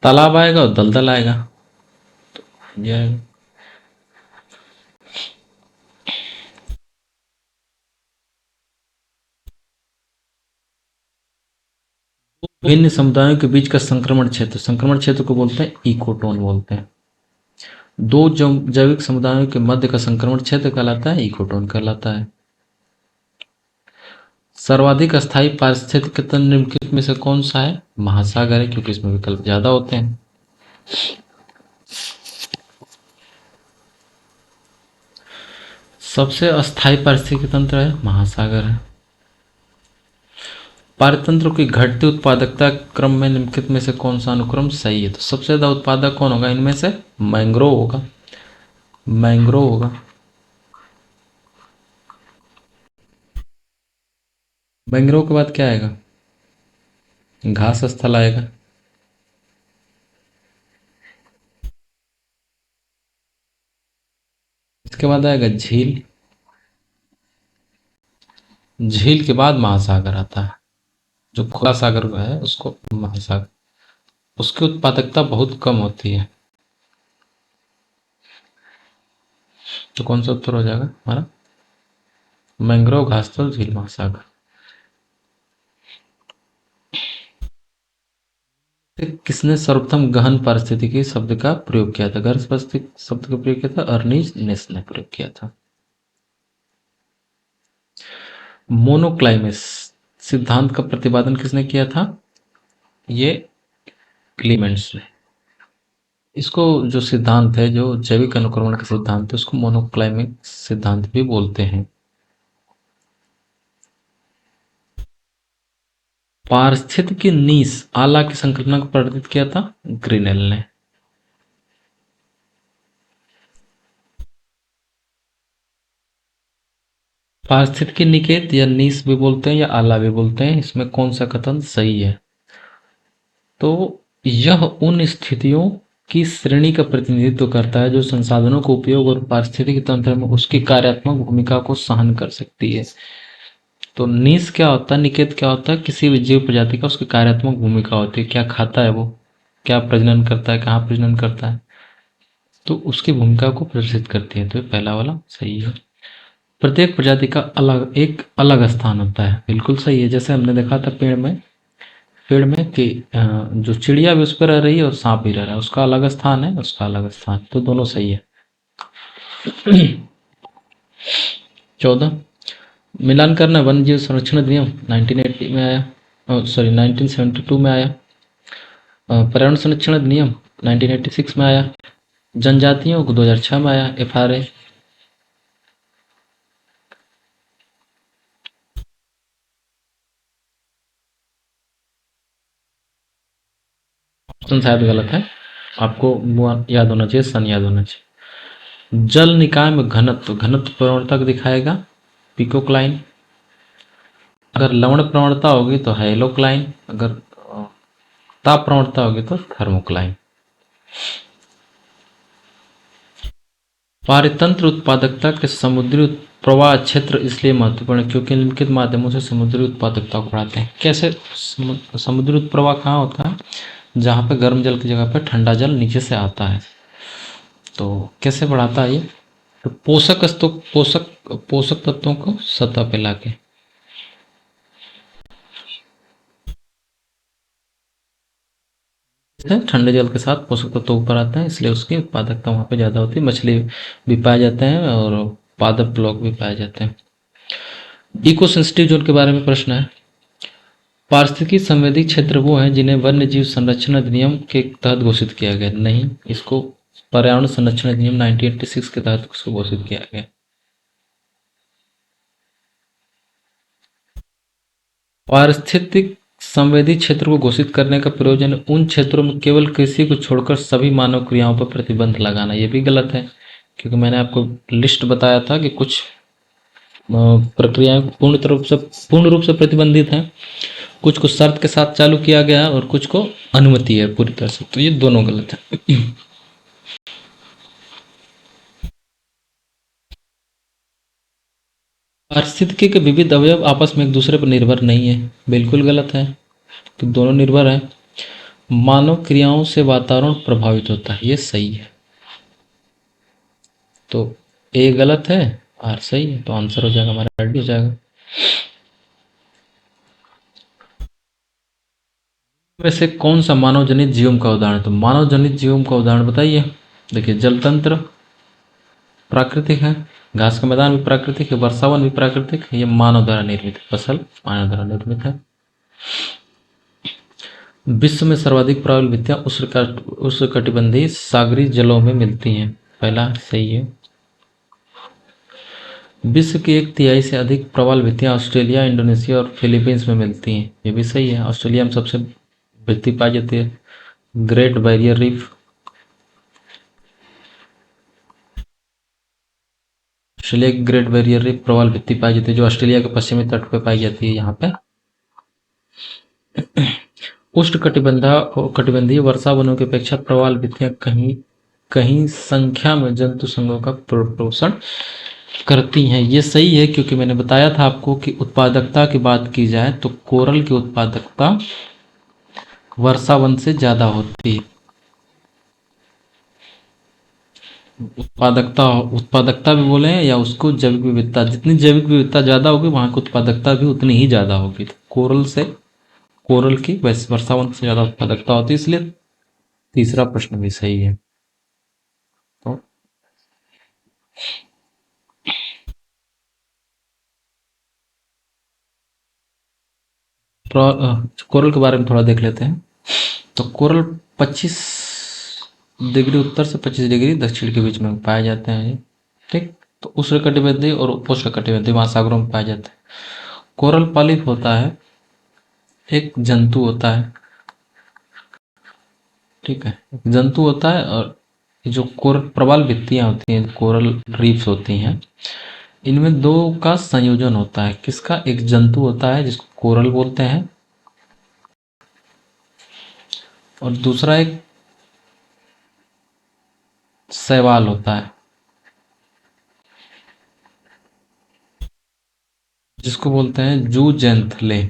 तालाब आएगा और दलदल आएगा। ये आएगा। विभिन्न समुदायों के बीच का संक्रमण क्षेत्र, संक्रमण क्षेत्र को बोलते हैं इकोटोन बोलते हैं। दो जैविक समुदायों के मध्य का संक्रमण क्षेत्र कहलाता है इकोटोन कहलाता है। सर्वाधिक अस्थायी पारिस्थितिक तंत्र निम्नलिखित में से कौन सा है? महासागर है, क्योंकि इसमें विकल्प ज्यादा होते हैं। सबसे अस्थायी पारिस्थितिक तंत्र है महासागर है। पारतंत्र की घटती उत्पादकता क्रम में निम्नलिखित में से कौन सा अनुक्रम सही है? तो सबसे ज्यादा उत्पादक कौन होगा इनमें से? मैंग्रोव होगा, मैंग्रोव होगा। मैंग्रोव के बाद क्या आएगा? घास स्थल आएगा। इसके बाद आएगा झील, झील के बाद महासागर आता है। जो खुला सागर है उसको महासागर, उसकी उत्पादकता बहुत कम होती है। तो कौन सा उत्तर हो जाएगा हमारा? मैंग्रोव, घासतल, झील, महासागर। किसने सर्वप्रथम गहन पारिस्थितिकी शब्द का प्रयोग किया था? गहन पारिस्थितिकी शब्द का प्रयोग किया था अर्नीस्ट नेस ने प्रयोग किया था। मोनोक्लाइमेस सिद्धांत का प्रतिपादन किसने किया था? ये क्लीमेंट्स ने। इसको जो सिद्धांत है, जो जैविक अनुक्रमण का सिद्धांत है, उसको मोनोक्लाइमिक सिद्धांत भी बोलते हैं। पारिस्थितिकी नीस आला की संकल्पना को प्रवर्तित किया था ग्रिनेल ने। पारिस्थितिकी निकेत या नीस भी बोलते हैं या आला भी बोलते हैं, इसमें कौन सा कथन सही है? तो यह उन स्थितियों की श्रेणी का प्रतिनिधित्व करता है जो संसाधनों का उपयोग और पारिस्थितिकी तंत्र में उसकी कार्यात्मक भूमिका को सहन कर सकती है। तो नीस क्या होता है, निकेत क्या होता है? किसी भी जीव प्रजाति का उसकी कार्यात्मक भूमिका होती है, क्या खाता है वो, क्या प्रजनन करता है, कहाँ प्रजनन करता है, तो उसकी भूमिका को प्रदर्शित करती है। तो ये पहला वाला सही है। प्रत्येक प्रजाति का अलग एक अलग स्थान होता है, बिल्कुल सही है। जैसे हमने देखा था पेड़ में कि जो चिड़िया भी उस पर रह रही है और सांप भी रह रहा है, उसका अलग स्थान है, उसका अलग स्थान, तो दोनों सही है। 14 मिलान करना वन्य जीव संरक्षण अधिनियम 1980 में आया, सॉरी 1972 में आया। पर्यावरण संरक्षण अधिनियम 1986 में आया। जनजातियों को 2006 में आया FRA। ऑप्शन शायद गलत है, आपको याद होना चाहिए, सन याद होना चाहिए। जल निकाय में घनत्व, घनत्व प्रवणता को दिखाएगा पिकोक्लाइन। अगर लवण प्रवणता होगी तो हेलोक्लाइन, अगर ताप प्रवणता होगी तो थर्मोक्लाइन। पारितंत्र उत्पादकता के समुद्री प्रवाह क्षेत्र इसलिए महत्वपूर्ण है क्योंकि निम्नलिखित माध्यमों से समुद्री उत्पादकता को बढ़ाते हैं। कैसे? समुद्री प्रवाह कहाँ होता है? जहाँ पे गर्म जल की जगह पे ठंडा जल नीचे से आता है। तो कैसे बढ़ाता है ये? तो पोषक तत्वों को सतह पे लाके। ठंडे जल के साथ पोषक तत्व ऊपर आते हैं, इसलिए उसकी उत्पादकता वहाँ पे ज़्यादा होती है। मछली भी पाए जाते हैं और पादप लोग भी पाए जाते हैं। इको सेंसिटिव जोन के बारे में प्रश्न है। पारिस्थितिकी संवेदी क्षेत्र वो हैं जिन्हें वन्य जीव संरक्षण अधिनियम के तहत घोषित किया गया। नहीं, इसको पर्यावरण संरक्षण अधिनियम 1986 के तहत उसको घोषित किया गया। पारिस्थितिक संवेदी क्षेत्र को घोषित करने का प्रयोजन उन क्षेत्रों में केवल कृषि को छोड़कर सभी मानव क्रियाओं पर प्रतिबंध लगाना। ये भी गलत है, क्योंकि मैंने आपको लिस्ट बताया था कि कुछ प्रक्रियाएं पूर्ण रूप से प्रतिबंधित हैं। कुछ को शर्त के साथ चालू किया गया है और कुछ को अनुमति है पूरी तरह से, तो ये दोनों गलत है। पारिस्थितिकी के विविध अवयव आपस में एक दूसरे पर निर्भर नहीं है, बिल्कुल गलत है, तो दोनों निर्भर है। मानव क्रियाओं से वातावरण प्रभावित होता है, ये सही है, तो ए गलत है, आर सही है, तो आंसर हो जाएगा हमारा डी हो जाएगा। वैसे कौन सा मानव जनित जीवों का उदाहरण, तो मानव जनित जीवों का उदाहरण बताइए। देखिए, जल तंत्र प्राकृतिक है, घास का मैदान भी प्राकृतिक है, वर्षावन भी प्राकृतिक है, ये मानव द्वारा निर्मित है, फसल मानव द्वारा निर्मित है। विश्व में सर्वाधिक प्रवाल उष्णकटिबंधीय सागरीय जलों में मिलती हैं, पहला सही है। विश्व की 1/3 से अधिक प्रवाल भित्तियां ऑस्ट्रेलिया, इंडोनेशिया और फिलीपींस में मिलती हैं, ये भी सही है। ऑस्ट्रेलिया में सबसे भित्ति पाई जाती है, ग्रेट बैरियर रीफ। ऑस्ट्रेलिया की ग्रेट बैरियर रीफ प्रवाल भित्ति पाई जाती है, जो ऑस्ट्रेलिया के पश्चिमी तट पर पाई जाती है, यहाँ पे। कटिबंधीय वर्षा वनों की अपेक्षा प्रवाल भित्तियां कहीं कहीं संख्या में जंतु संघों का पोषण करती हैं, ये सही है, क्योंकि मैंने बताया था आपको कि उत्पादकता की बात की जाए तो कोरल की उत्पादकता वर्षावन से ज्यादा होती है। उत्पादकता भी बोले या उसको जैविक विविधता, जितनी जैविक विविधता ज्यादा होगी वहां की उत्पादकता भी उतनी ही ज्यादा होगी। तो कोरल की वैसे वर्षावन से ज्यादा उत्पादकता होती है, इसलिए तीसरा प्रश्न भी सही है। तो कोरल के बारे में थोड़ा देख लेते हैं। तो कोरल 25 डिग्री उत्तर से 25 डिग्री दक्षिण के बीच में पाए जाते हैं ये, ठीक। तो उष्णकटिबंधीय और उपोष्णकटिबंधीय महासागरों में पाए जाते हैं। कोरल पॉलिप होता है, एक जंतु होता है, ठीक है, एक जंतु होता है। और जो कोरल प्रवाल भित्तियां होती हैं, कोरल रीफ्स होती हैं, इनमें दो का संयोजन होता है। किसका? एक जंतु होता है जिसको कोरल बोलते हैं, और दूसरा एक शैवाल होता है जिसको बोलते हैं जूजेंथले।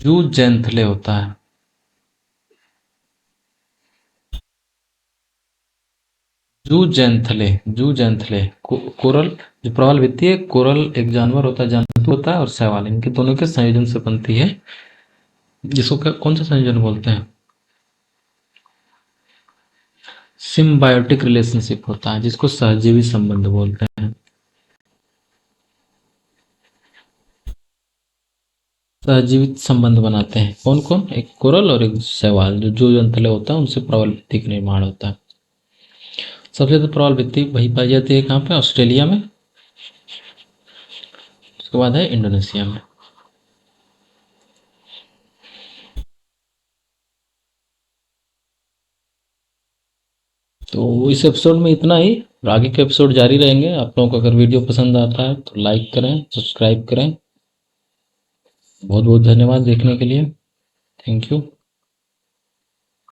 जूजेंथले होता है। जूजेंथले कोरल जो प्रवाल भित्ति है, कोरल एक जानवर होता है, जंतु होता है, और शैवाल, इनके दोनों के संयोजन से बनती है, जिसको कौन सा संयोजन बोलते हैं? सिम्बायोटिक रिलेशनशिप होता है, जिसको सहजीवी संबंध बोलते हैं। सहजीवी संबंध बनाते हैं कौन कौन? एक कोरल और एक शैवाल, जो जूजेंथले होता है, उनसे प्रवाल भित्ति का निर्माण होता है। सबसे ज्यादा प्रवाल भित्ति वही पाई जाती है कहाँ पे? ऑस्ट्रेलिया में, उसके बाद है इंडोनेशिया में। तो इस एपिसोड में इतना ही, आगे के एपिसोड जारी रहेंगे। आप लोगों को अगर वीडियो पसंद आता है तो लाइक करें, सब्सक्राइब करें। बहुत बहुत धन्यवाद देखने के लिए। Thank you.